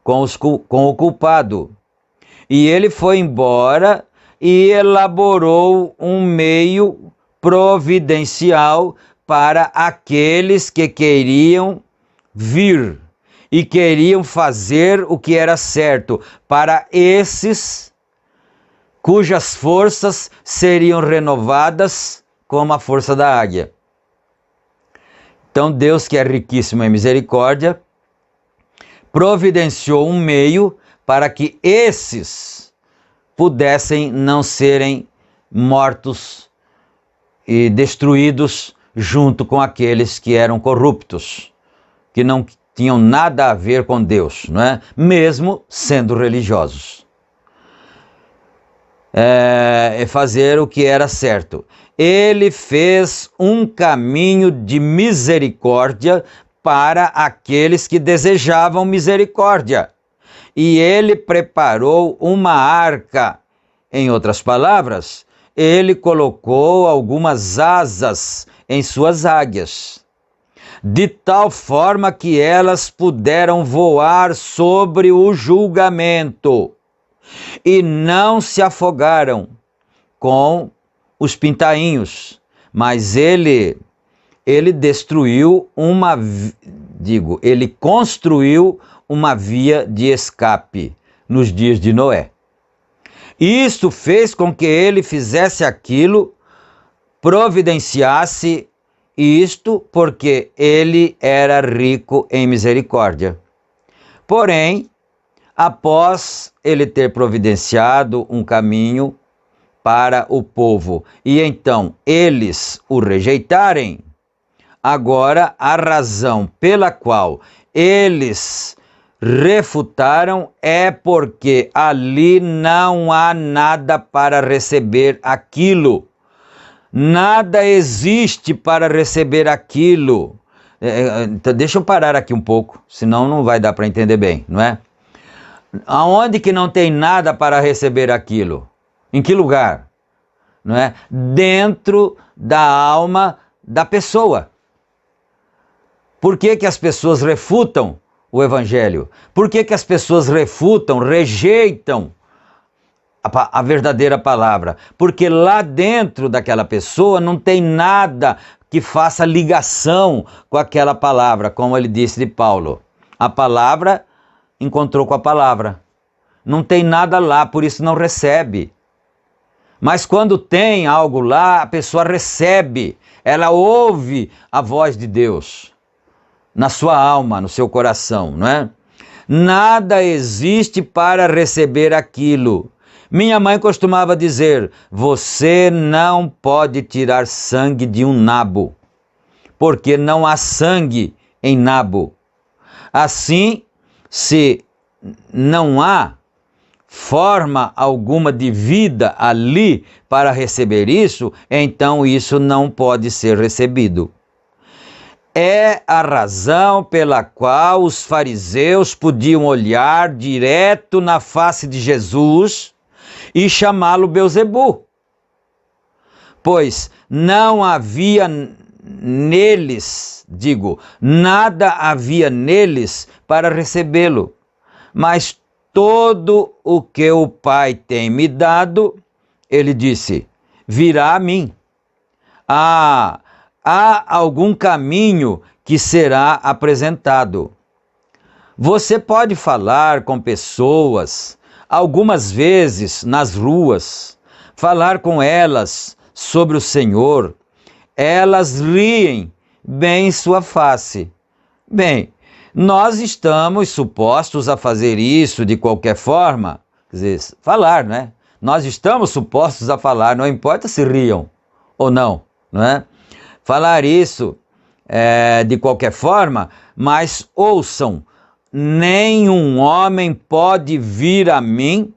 S2: com o culpado. E ele foi embora e elaborou um meio providencial para aqueles que queriam vir e queriam fazer o que era certo, para esses cujas forças seriam renovadas como a força da águia. Então Deus, que é riquíssimo em misericórdia, providenciou um meio para que esses pudessem não serem mortos e destruídos junto com aqueles que eram corruptos, que não tinham nada a ver com Deus, não é? Mesmo sendo religiosos. Fazer o que era certo. Ele fez um caminho de misericórdia para aqueles que desejavam misericórdia. E ele preparou uma arca. Em outras palavras, ele colocou algumas asas em suas águias, de tal forma que elas puderam voar sobre o julgamento e não se afogaram com os pintainhos, mas ele construiu uma via de escape nos dias de Noé. Isto fez com que ele fizesse aquilo, providenciasse isto, porque ele era rico em misericórdia. Porém, após ele ter providenciado um caminho para o povo, e então eles o rejeitarem, agora a razão pela qual eles refutaram é porque ali não há nada para receber aquilo. Nada existe para receber aquilo. Então, deixa eu parar aqui um pouco, senão não vai dar para entender bem, não é? Aonde que não tem nada para receber aquilo? Em que lugar? Não é? Dentro da alma da pessoa. Por que que as pessoas refutam o Evangelho? Por que que as pessoas refutam, rejeitam a verdadeira palavra? Porque lá dentro daquela pessoa não tem nada que faça ligação com aquela palavra, como ele disse de Paulo. A palavra encontrou com a palavra. Não tem nada lá, por isso não recebe. Mas quando tem algo lá, a pessoa recebe, ela ouve a voz de Deus na sua alma, no seu coração, não é? Nada existe para receber aquilo. Minha mãe costumava dizer: você não pode tirar sangue de um nabo, porque não há sangue em nabo. Assim, se não há forma alguma de vida ali para receber isso, então isso não pode ser recebido. É a razão pela qual os fariseus podiam olhar direto na face de Jesus e chamá-lo Belzebu, pois não havia neles, nada havia neles para recebê-lo, mas todo o que o Pai tem me dado, ele disse, virá a mim. Há algum caminho que será apresentado. Você pode falar com pessoas, algumas vezes nas ruas, falar com elas sobre o Senhor. Elas riem bem em sua face. Bem, nós estamos supostos a fazer isso de qualquer forma, quer dizer, falar, né? Nós estamos supostos a falar, não importa se riam ou não, não é? Falar isso de qualquer forma, mas ouçam, nenhum homem pode vir a mim,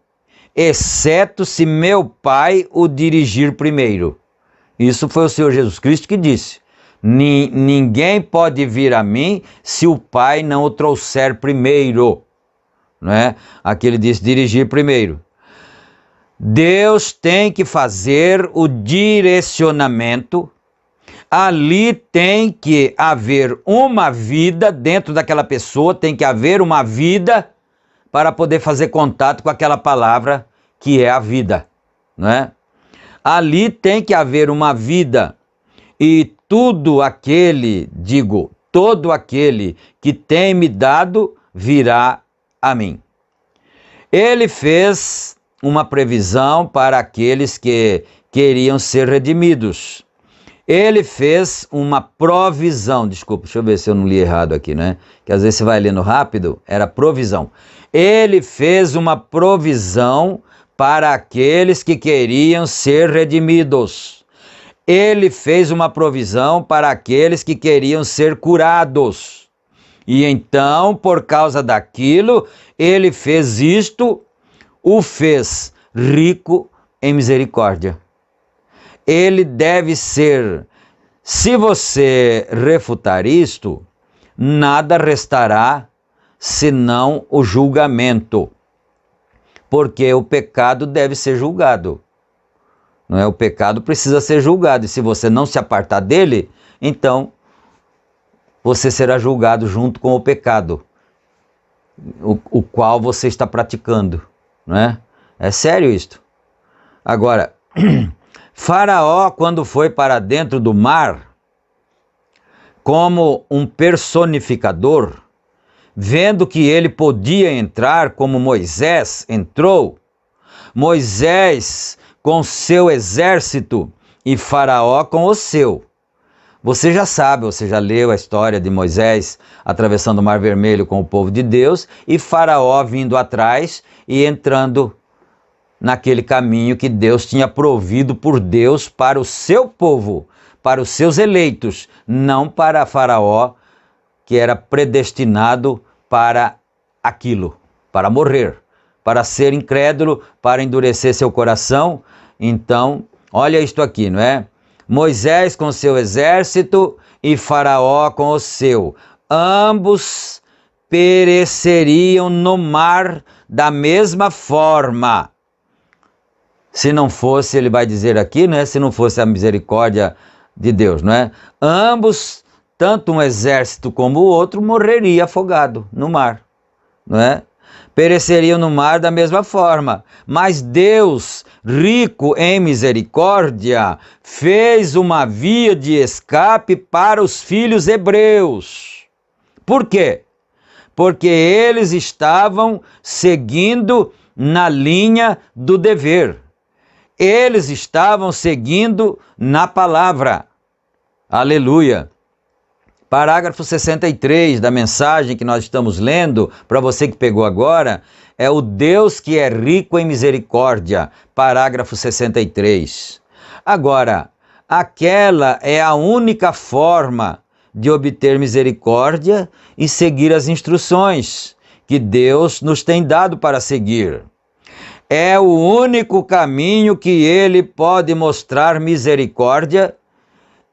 S2: exceto se meu Pai o dirigir primeiro. Isso foi o Senhor Jesus Cristo que disse. Ninguém pode vir a mim se o Pai não o trouxer primeiro. Não é? Aqui ele disse dirigir primeiro. Deus tem que fazer o direcionamento. Ali tem que haver uma vida dentro daquela pessoa, tem que haver uma vida para poder fazer contato com aquela palavra que é a vida, não é? Ali tem que haver uma vida e todo aquele que tem me dado virá a mim. Ele fez uma previsão para aqueles que queriam ser redimidos. Ele fez uma provisão, desculpa, deixa eu ver se eu não li errado aqui, né? Que às vezes você vai lendo rápido, era provisão. Ele fez uma provisão para aqueles que queriam ser redimidos. Ele fez uma provisão para aqueles que queriam ser curados. E então, por causa daquilo, ele fez isto, o fez rico em misericórdia. Ele deve ser, se você refutar isto, nada restará senão o julgamento, porque o pecado deve ser julgado, não é? O pecado precisa ser julgado, e se você não se apartar dele, então você será julgado junto com o pecado, o qual você está praticando, não é? É sério isto. Agora, Faraó, quando foi para dentro do mar, como um personificador, vendo que ele podia entrar como Moisés entrou, Moisés com seu exército e Faraó com o seu. Você já sabe, você já leu a história de Moisés atravessando o Mar Vermelho com o povo de Deus e Faraó vindo atrás e entrando naquele caminho que Deus tinha provido por Deus para o seu povo, para os seus eleitos, não para Faraó, que era predestinado para aquilo, para morrer, para ser incrédulo, para endurecer seu coração. Então, olha isto aqui, não é? Moisés com seu exército e Faraó com o seu. Ambos pereceriam no mar da mesma forma. Se não fosse, ele vai dizer aqui, né? Se não fosse a misericórdia de Deus, não é? Ambos, tanto um exército como o outro, morreria afogado no mar, não é? Pereceriam no mar da mesma forma. Mas Deus, rico em misericórdia, fez uma via de escape para os filhos hebreus. Por quê? Porque eles estavam seguindo na linha do dever. Eles estavam seguindo na palavra. Aleluia! Parágrafo 63 da mensagem que nós estamos lendo, para você que pegou agora, é o Deus que é rico em misericórdia. Parágrafo 63. Agora, aquela é a única forma de obter misericórdia e seguir as instruções que Deus nos tem dado para seguir. É o único caminho que Ele pode mostrar misericórdia,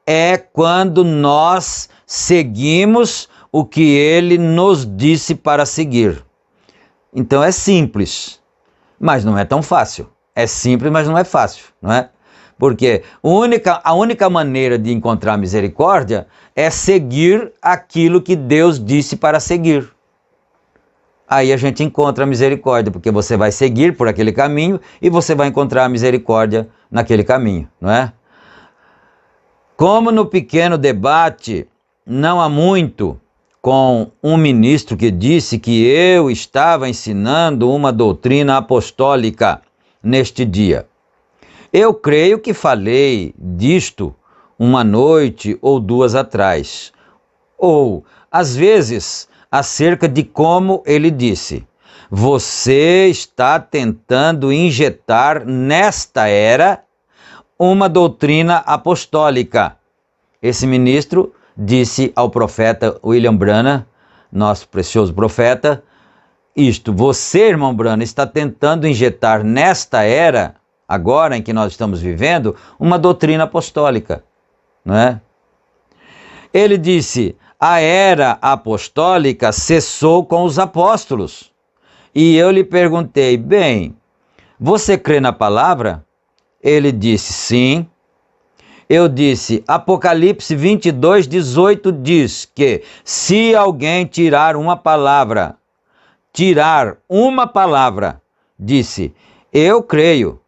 S2: é quando nós seguimos o que Ele nos disse para seguir. Então é simples, mas não é tão fácil. É simples, mas não é fácil, não é? Porque a única maneira de encontrar misericórdia é seguir aquilo que Deus disse para seguir. Aí a gente encontra a misericórdia, porque você vai seguir por aquele caminho e você vai encontrar a misericórdia naquele caminho, não é? Como no pequeno debate, não há muito, com um ministro que disse que eu estava ensinando uma doutrina apostólica neste dia. Eu creio que falei disto uma noite ou duas atrás, ou, às vezes, acerca de como ele disse: você está tentando injetar nesta era uma doutrina apostólica. Esse ministro disse ao profeta William Branham, nosso precioso profeta, isto: você, irmão Branham, está tentando injetar nesta era, agora em que nós estamos vivendo, uma doutrina apostólica, não é? Ele disse: a era apostólica cessou com os apóstolos. E eu lhe perguntei: bem, você crê na palavra? Ele disse: sim. Eu disse: Apocalipse 22:18 diz que se alguém tirar uma palavra, disse: eu creio.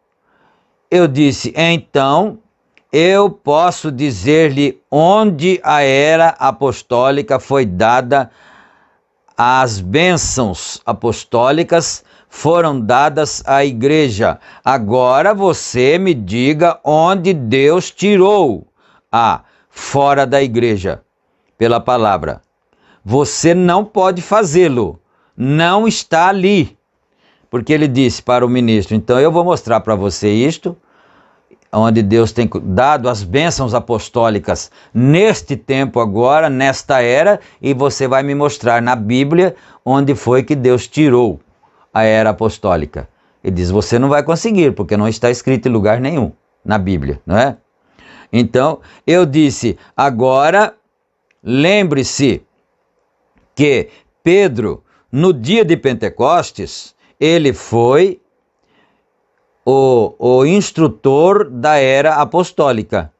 S2: Eu disse: então eu posso dizer-lhe onde a era apostólica foi dada, as bênçãos apostólicas foram dadas à igreja. Agora você me diga onde Deus tirou fora da igreja, pela palavra. Você não pode fazê-lo, não está ali. Porque ele disse para o ministro: então eu vou mostrar para você isto, onde Deus tem dado as bênçãos apostólicas neste tempo agora, nesta era, e você vai me mostrar na Bíblia onde foi que Deus tirou a era apostólica. Ele diz: você não vai conseguir, porque não está escrito em lugar nenhum na Bíblia, não é? Então, eu disse: agora, lembre-se que Pedro, no dia de Pentecostes, ele foi o instrutor da era apostólica.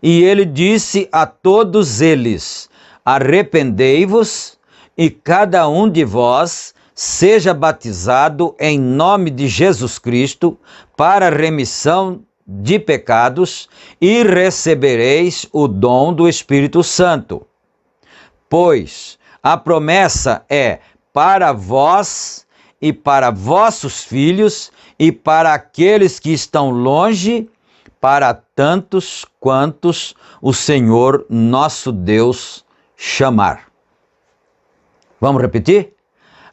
S2: E ele disse a todos eles: arrependei-vos e cada um de vós seja batizado em nome de Jesus Cristo para remissão de pecados e recebereis o dom do Espírito Santo. Pois a promessa é para vós e para vossos filhos e para aqueles que estão longe, para tantos quantos o Senhor nosso Deus chamar. Vamos repetir?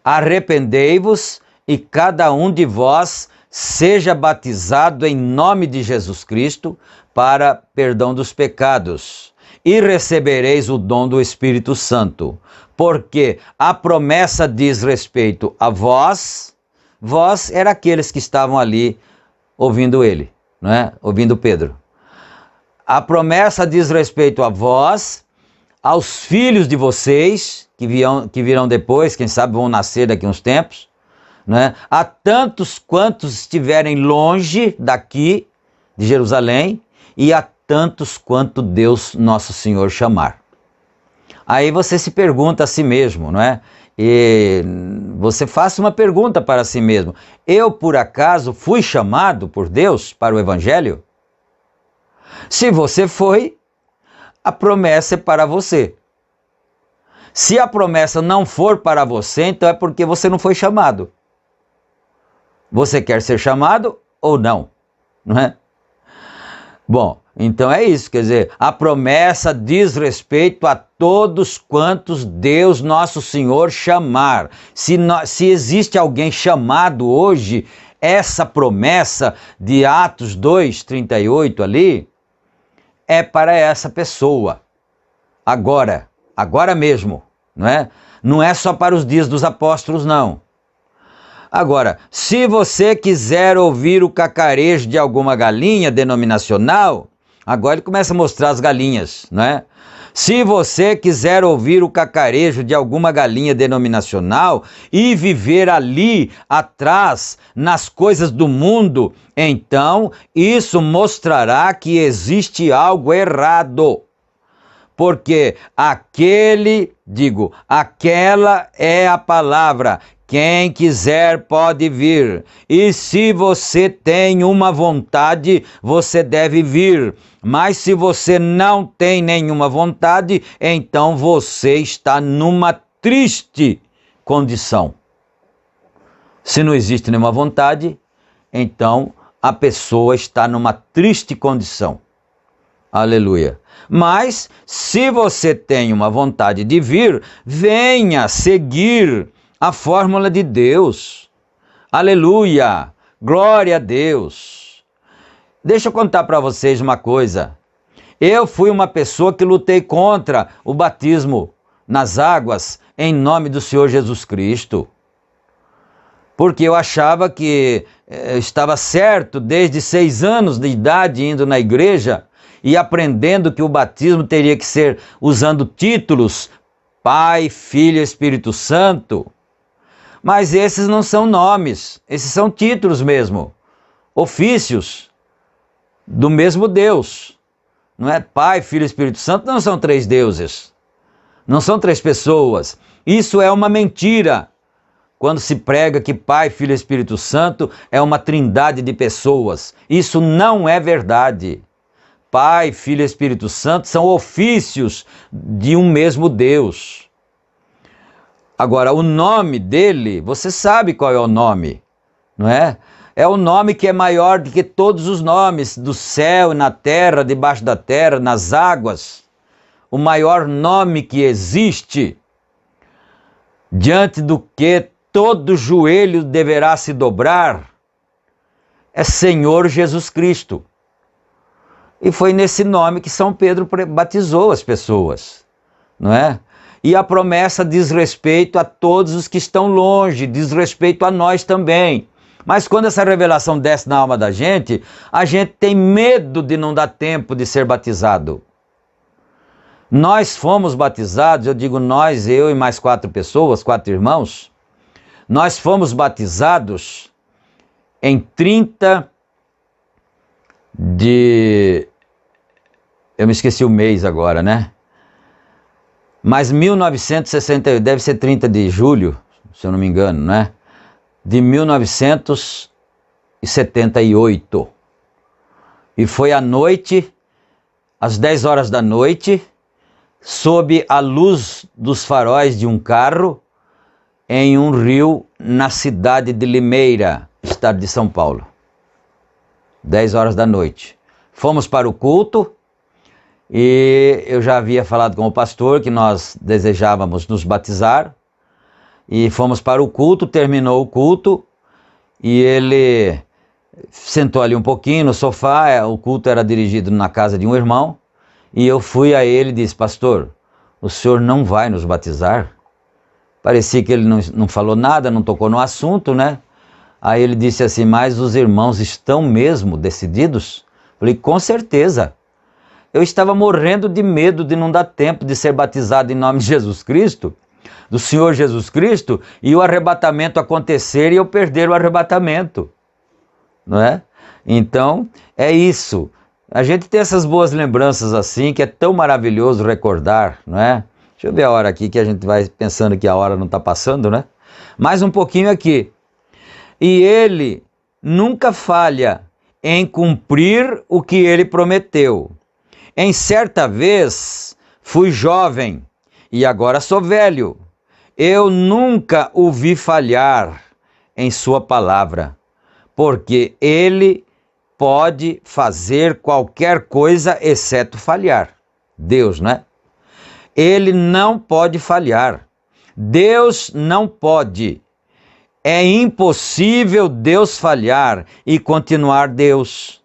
S2: Arrependei-vos e cada um de vós seja batizado em nome de Jesus Cristo para perdão dos pecados, e recebereis o dom do Espírito Santo, porque a promessa diz respeito a vós, vós eram aqueles que estavam ali ouvindo ele, não é? Ouvindo Pedro. A promessa diz respeito a vós, aos filhos de vocês, que virão depois, quem sabe vão nascer daqui a uns tempos, né? A tantos quantos estiverem longe daqui, de Jerusalém, e a tantos quanto Deus nosso Senhor chamar. Aí você se pergunta a si mesmo, não é? E você faça uma pergunta para si mesmo. Eu, por acaso, fui chamado por Deus para o Evangelho? Se você foi, a promessa é para você. Se a promessa não for para você, então é porque você não foi chamado. Você quer ser chamado ou não? Não é? Bom, então é isso, quer dizer, a promessa diz respeito a todos quantos Deus nosso Senhor chamar. Se existe alguém chamado hoje, essa promessa de Atos 2:38 ali, é para essa pessoa. Agora mesmo, não é? Não é só para os dias dos apóstolos, não. Agora, se você quiser ouvir o cacarejo de alguma galinha denominacional, agora ele começa a mostrar as galinhas, não é? Se você quiser ouvir o cacarejo de alguma galinha denominacional e viver ali atrás nas coisas do mundo, então isso mostrará que existe algo errado. Porque aquela é a palavra. Quem quiser pode vir. E se você tem uma vontade, você deve vir. Mas se você não tem nenhuma vontade, então você está numa triste condição. Se não existe nenhuma vontade, então a pessoa está numa triste condição. Aleluia. Mas se você tem uma vontade de vir, venha seguir a fórmula de Deus. Aleluia! Glória a Deus! Deixa eu contar para vocês uma coisa. Eu fui uma pessoa que lutei contra o batismo nas águas em nome do Senhor Jesus Cristo. Porque eu achava que estava certo desde 6 anos de idade indo na igreja e aprendendo que o batismo teria que ser usando títulos Pai, Filho e Espírito Santo. Mas esses não são nomes, esses são títulos mesmo, ofícios do mesmo Deus. Não é? Pai, Filho e Espírito Santo não são 3 deuses, não são 3 pessoas. Isso é uma mentira. Quando se prega que Pai, Filho e Espírito Santo é uma trindade de pessoas, isso não é verdade. Pai, Filho e Espírito Santo são ofícios de um mesmo Deus. Agora, o nome dele, você sabe qual é o nome, não é? É o nome que é maior do que todos os nomes do céu, na terra, debaixo da terra, nas águas. O maior nome que existe, diante do que todo joelho deverá se dobrar, é Senhor Jesus Cristo. E foi nesse nome que São Pedro batizou as pessoas, não é? E a promessa diz respeito a todos os que estão longe, diz respeito a nós também. Mas quando essa revelação desce na alma da gente, a gente tem medo de não dar tempo de ser batizado. Nós fomos batizados, eu digo nós, eu e mais 4 pessoas, 4 irmãos, nós fomos batizados em 30 de... Eu me esqueci o mês agora, né? Mas 1968, deve ser 30 de julho, se eu não me engano, né? De 1978. E foi à noite, às 10 horas da noite, sob a luz dos faróis de um carro, em um rio na cidade de Limeira, estado de São Paulo. 10 horas da noite. Fomos para o culto. E eu já havia falado com o pastor que nós desejávamos nos batizar. E fomos para o culto, terminou o culto. E ele sentou ali um pouquinho no sofá, o culto era dirigido na casa de um irmão, e eu fui a ele e disse: pastor, o senhor não vai nos batizar? Parecia que ele não falou nada, não tocou no assunto, né? Aí ele disse assim: mas os irmãos estão mesmo decididos? Falei: com certeza. Eu estava morrendo de medo de não dar tempo de ser batizado em nome de Jesus Cristo, do Senhor Jesus Cristo, e o arrebatamento acontecer e eu perder o arrebatamento, não é? Então, é isso. A gente tem essas boas lembranças assim, que é tão maravilhoso recordar, não é? Deixa eu ver a hora aqui, que a gente vai pensando que a hora não está passando, né? Mais um pouquinho aqui. E ele nunca falha em cumprir o que ele prometeu. Em certa vez, fui jovem e agora sou velho. Eu nunca o vi falhar em sua palavra, porque ele pode fazer qualquer coisa exceto falhar. Deus, né? Ele não pode falhar. Deus não pode. É impossível Deus falhar e continuar Deus.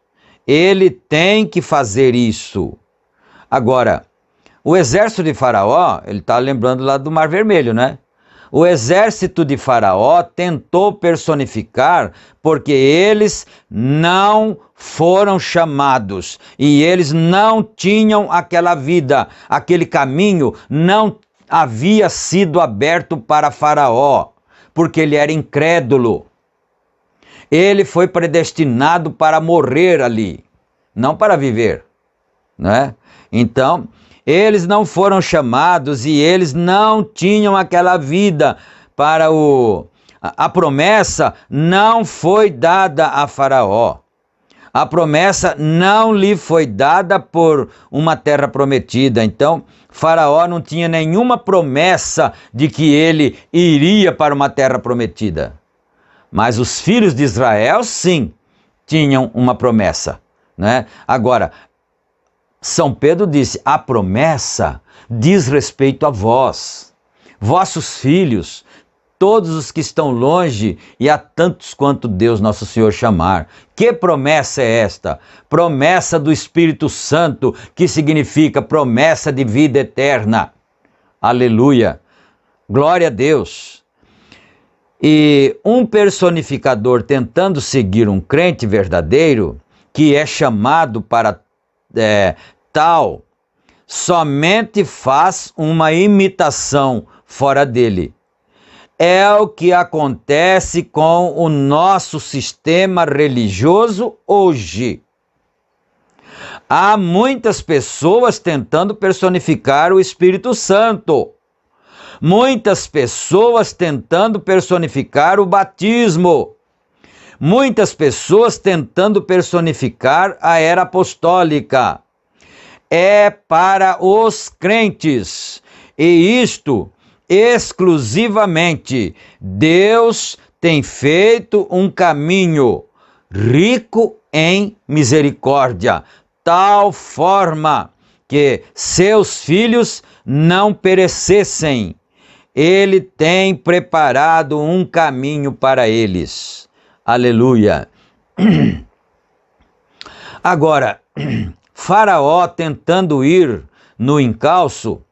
S2: Ele tem que fazer isso. Agora, o exército de Faraó, ele está lembrando lá do Mar Vermelho, né? O exército de Faraó tentou personificar porque eles não foram chamados e eles não tinham aquela vida, aquele caminho não havia sido aberto para Faraó, porque ele era incrédulo. Ele foi predestinado para morrer ali, não para viver, né? Então, eles não foram chamados e eles não tinham aquela vida para a promessa não foi dada a Faraó. A promessa não lhe foi dada por uma terra prometida. Então, Faraó não tinha nenhuma promessa de que ele iria para uma terra prometida. Mas os filhos de Israel, sim, tinham uma promessa, né? Agora, São Pedro disse: a promessa diz respeito a vós, vossos filhos, todos os que estão longe e a tantos quanto Deus nosso Senhor chamar. Que promessa é esta? Promessa do Espírito Santo, que significa promessa de vida eterna. Aleluia! Glória a Deus! E um personificador tentando seguir um crente verdadeiro, que é chamado para tal, somente faz uma imitação fora dele. É o que acontece com o nosso sistema religioso hoje. Há muitas pessoas tentando personificar o Espírito Santo. Muitas pessoas tentando personificar o batismo. Muitas pessoas tentando personificar a era apostólica. É para os crentes. E isto exclusivamente. Deus tem feito um caminho rico em misericórdia, tal forma que seus filhos não perecessem. Ele tem preparado um caminho para eles. Aleluia. Agora, Faraó, tentando ir no encalço,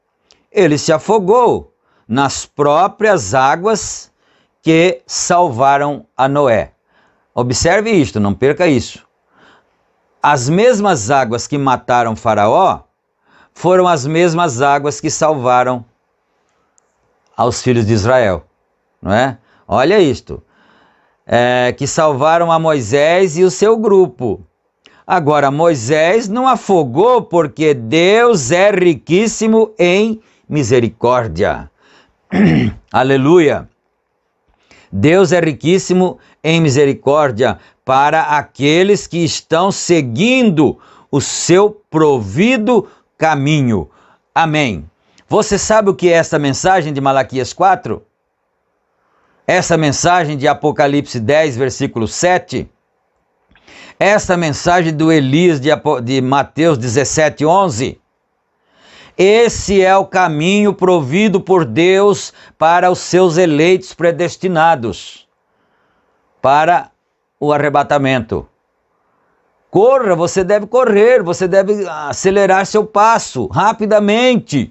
S2: ele se afogou nas próprias águas que salvaram a Noé. Observe isto, não perca isso. As mesmas águas que mataram Faraó foram as mesmas águas que salvaram aos filhos de Israel, não é? Olha isto. Que salvaram a Moisés e o seu grupo. Agora, Moisés não afogou porque Deus é riquíssimo em misericórdia. Aleluia! Deus é riquíssimo em misericórdia para aqueles que estão seguindo o seu provido caminho. Amém. Você sabe o que é essa mensagem de Malaquias 4? Essa mensagem de Apocalipse 10, versículo 7? Essa mensagem do Elias de Mateus 17, 11? Esse é o caminho provido por Deus para os seus eleitos predestinados para o arrebatamento. Corra, você deve correr, você deve acelerar seu passo rapidamente.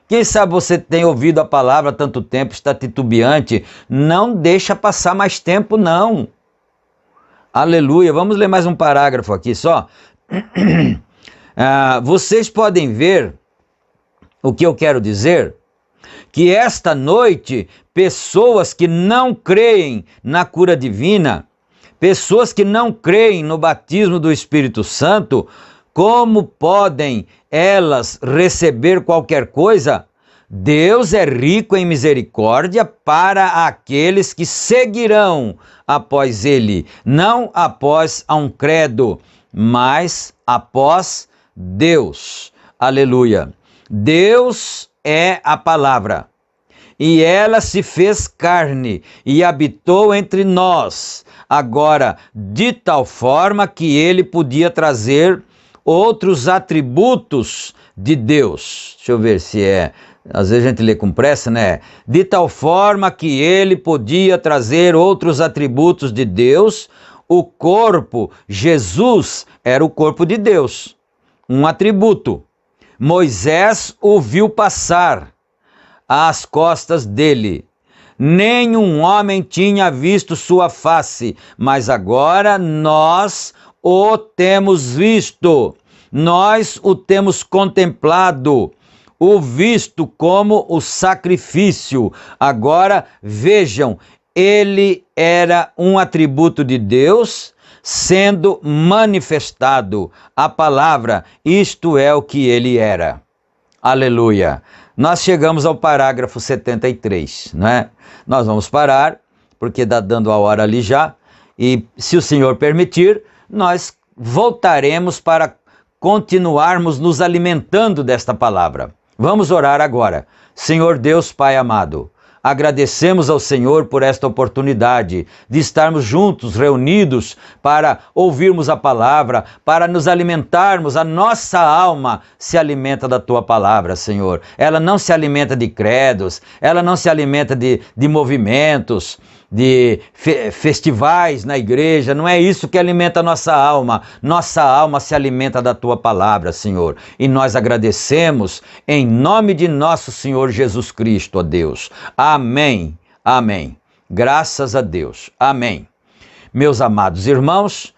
S2: Quem sabe você tem ouvido a palavra há tanto tempo, está titubeante, não deixa passar mais tempo não. Aleluia, vamos ler mais um parágrafo aqui só. Vocês podem ver o que eu quero dizer? Que esta noite, pessoas que não creem na cura divina, pessoas que não creem no batismo do Espírito Santo, como podem elas receber qualquer coisa? Deus é rico em misericórdia para aqueles que seguirão após ele, não após a um credo, mas após Deus. Aleluia. Deus é a palavra, e ela se fez carne e habitou entre nós, agora de tal forma que ele podia trazer outros atributos de Deus. Deixa eu ver se é, às vezes a gente lê com pressa, né? De tal forma que ele podia trazer outros atributos de Deus. O corpo, Jesus, era o corpo de Deus, um atributo. Moisés o viu passar às costas dele. Nenhum homem tinha visto sua face, mas agora nós o temos visto, nós o temos contemplado, o visto como o sacrifício. Agora vejam, ele era um atributo de Deus sendo manifestado. A palavra, isto é o que ele era. Aleluia. Nós chegamos ao parágrafo 73, não é? Nós vamos parar, porque está dando a hora ali já, e se o Senhor permitir, nós voltaremos para continuarmos nos alimentando desta palavra. Vamos orar agora. Senhor Deus Pai amado, agradecemos ao Senhor por esta oportunidade de estarmos juntos, reunidos, para ouvirmos a palavra, para nos alimentarmos. A nossa alma se alimenta da Tua palavra, Senhor. Ela não se alimenta de credos, ela não se alimenta de movimentos, de festivais na igreja. Não é isso que alimenta a nossa alma. Nossa alma se alimenta da Tua palavra, Senhor. E nós agradecemos em nome de nosso Senhor Jesus Cristo, ó Deus. Amém, amém. Graças a Deus, amém. Meus amados irmãos,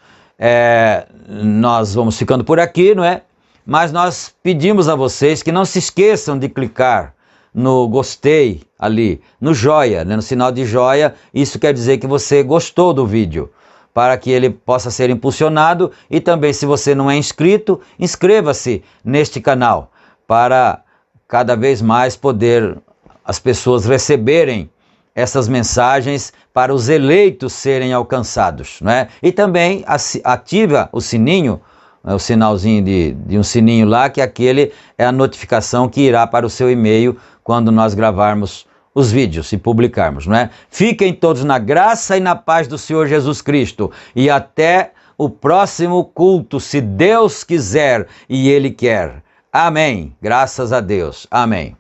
S2: nós vamos ficando por aqui, não é? Mas nós pedimos a vocês que não se esqueçam de clicar no gostei ali, no joia, né? No sinal de joia. Isso quer dizer que você gostou do vídeo, para que ele possa ser impulsionado. E também, se você não é inscrito, inscreva-se neste canal, para cada vez mais poder as pessoas receberem essas mensagens, para os eleitos serem alcançados, não é? E também ativa o sininho, o sinalzinho de um sininho lá, que aquele é a notificação que irá para o seu e-mail quando nós gravarmos os vídeos e publicarmos, não é? Fiquem todos na graça e na paz do Senhor Jesus Cristo, e até o próximo culto, se Deus quiser e Ele quer. Amém. Graças a Deus. Amém.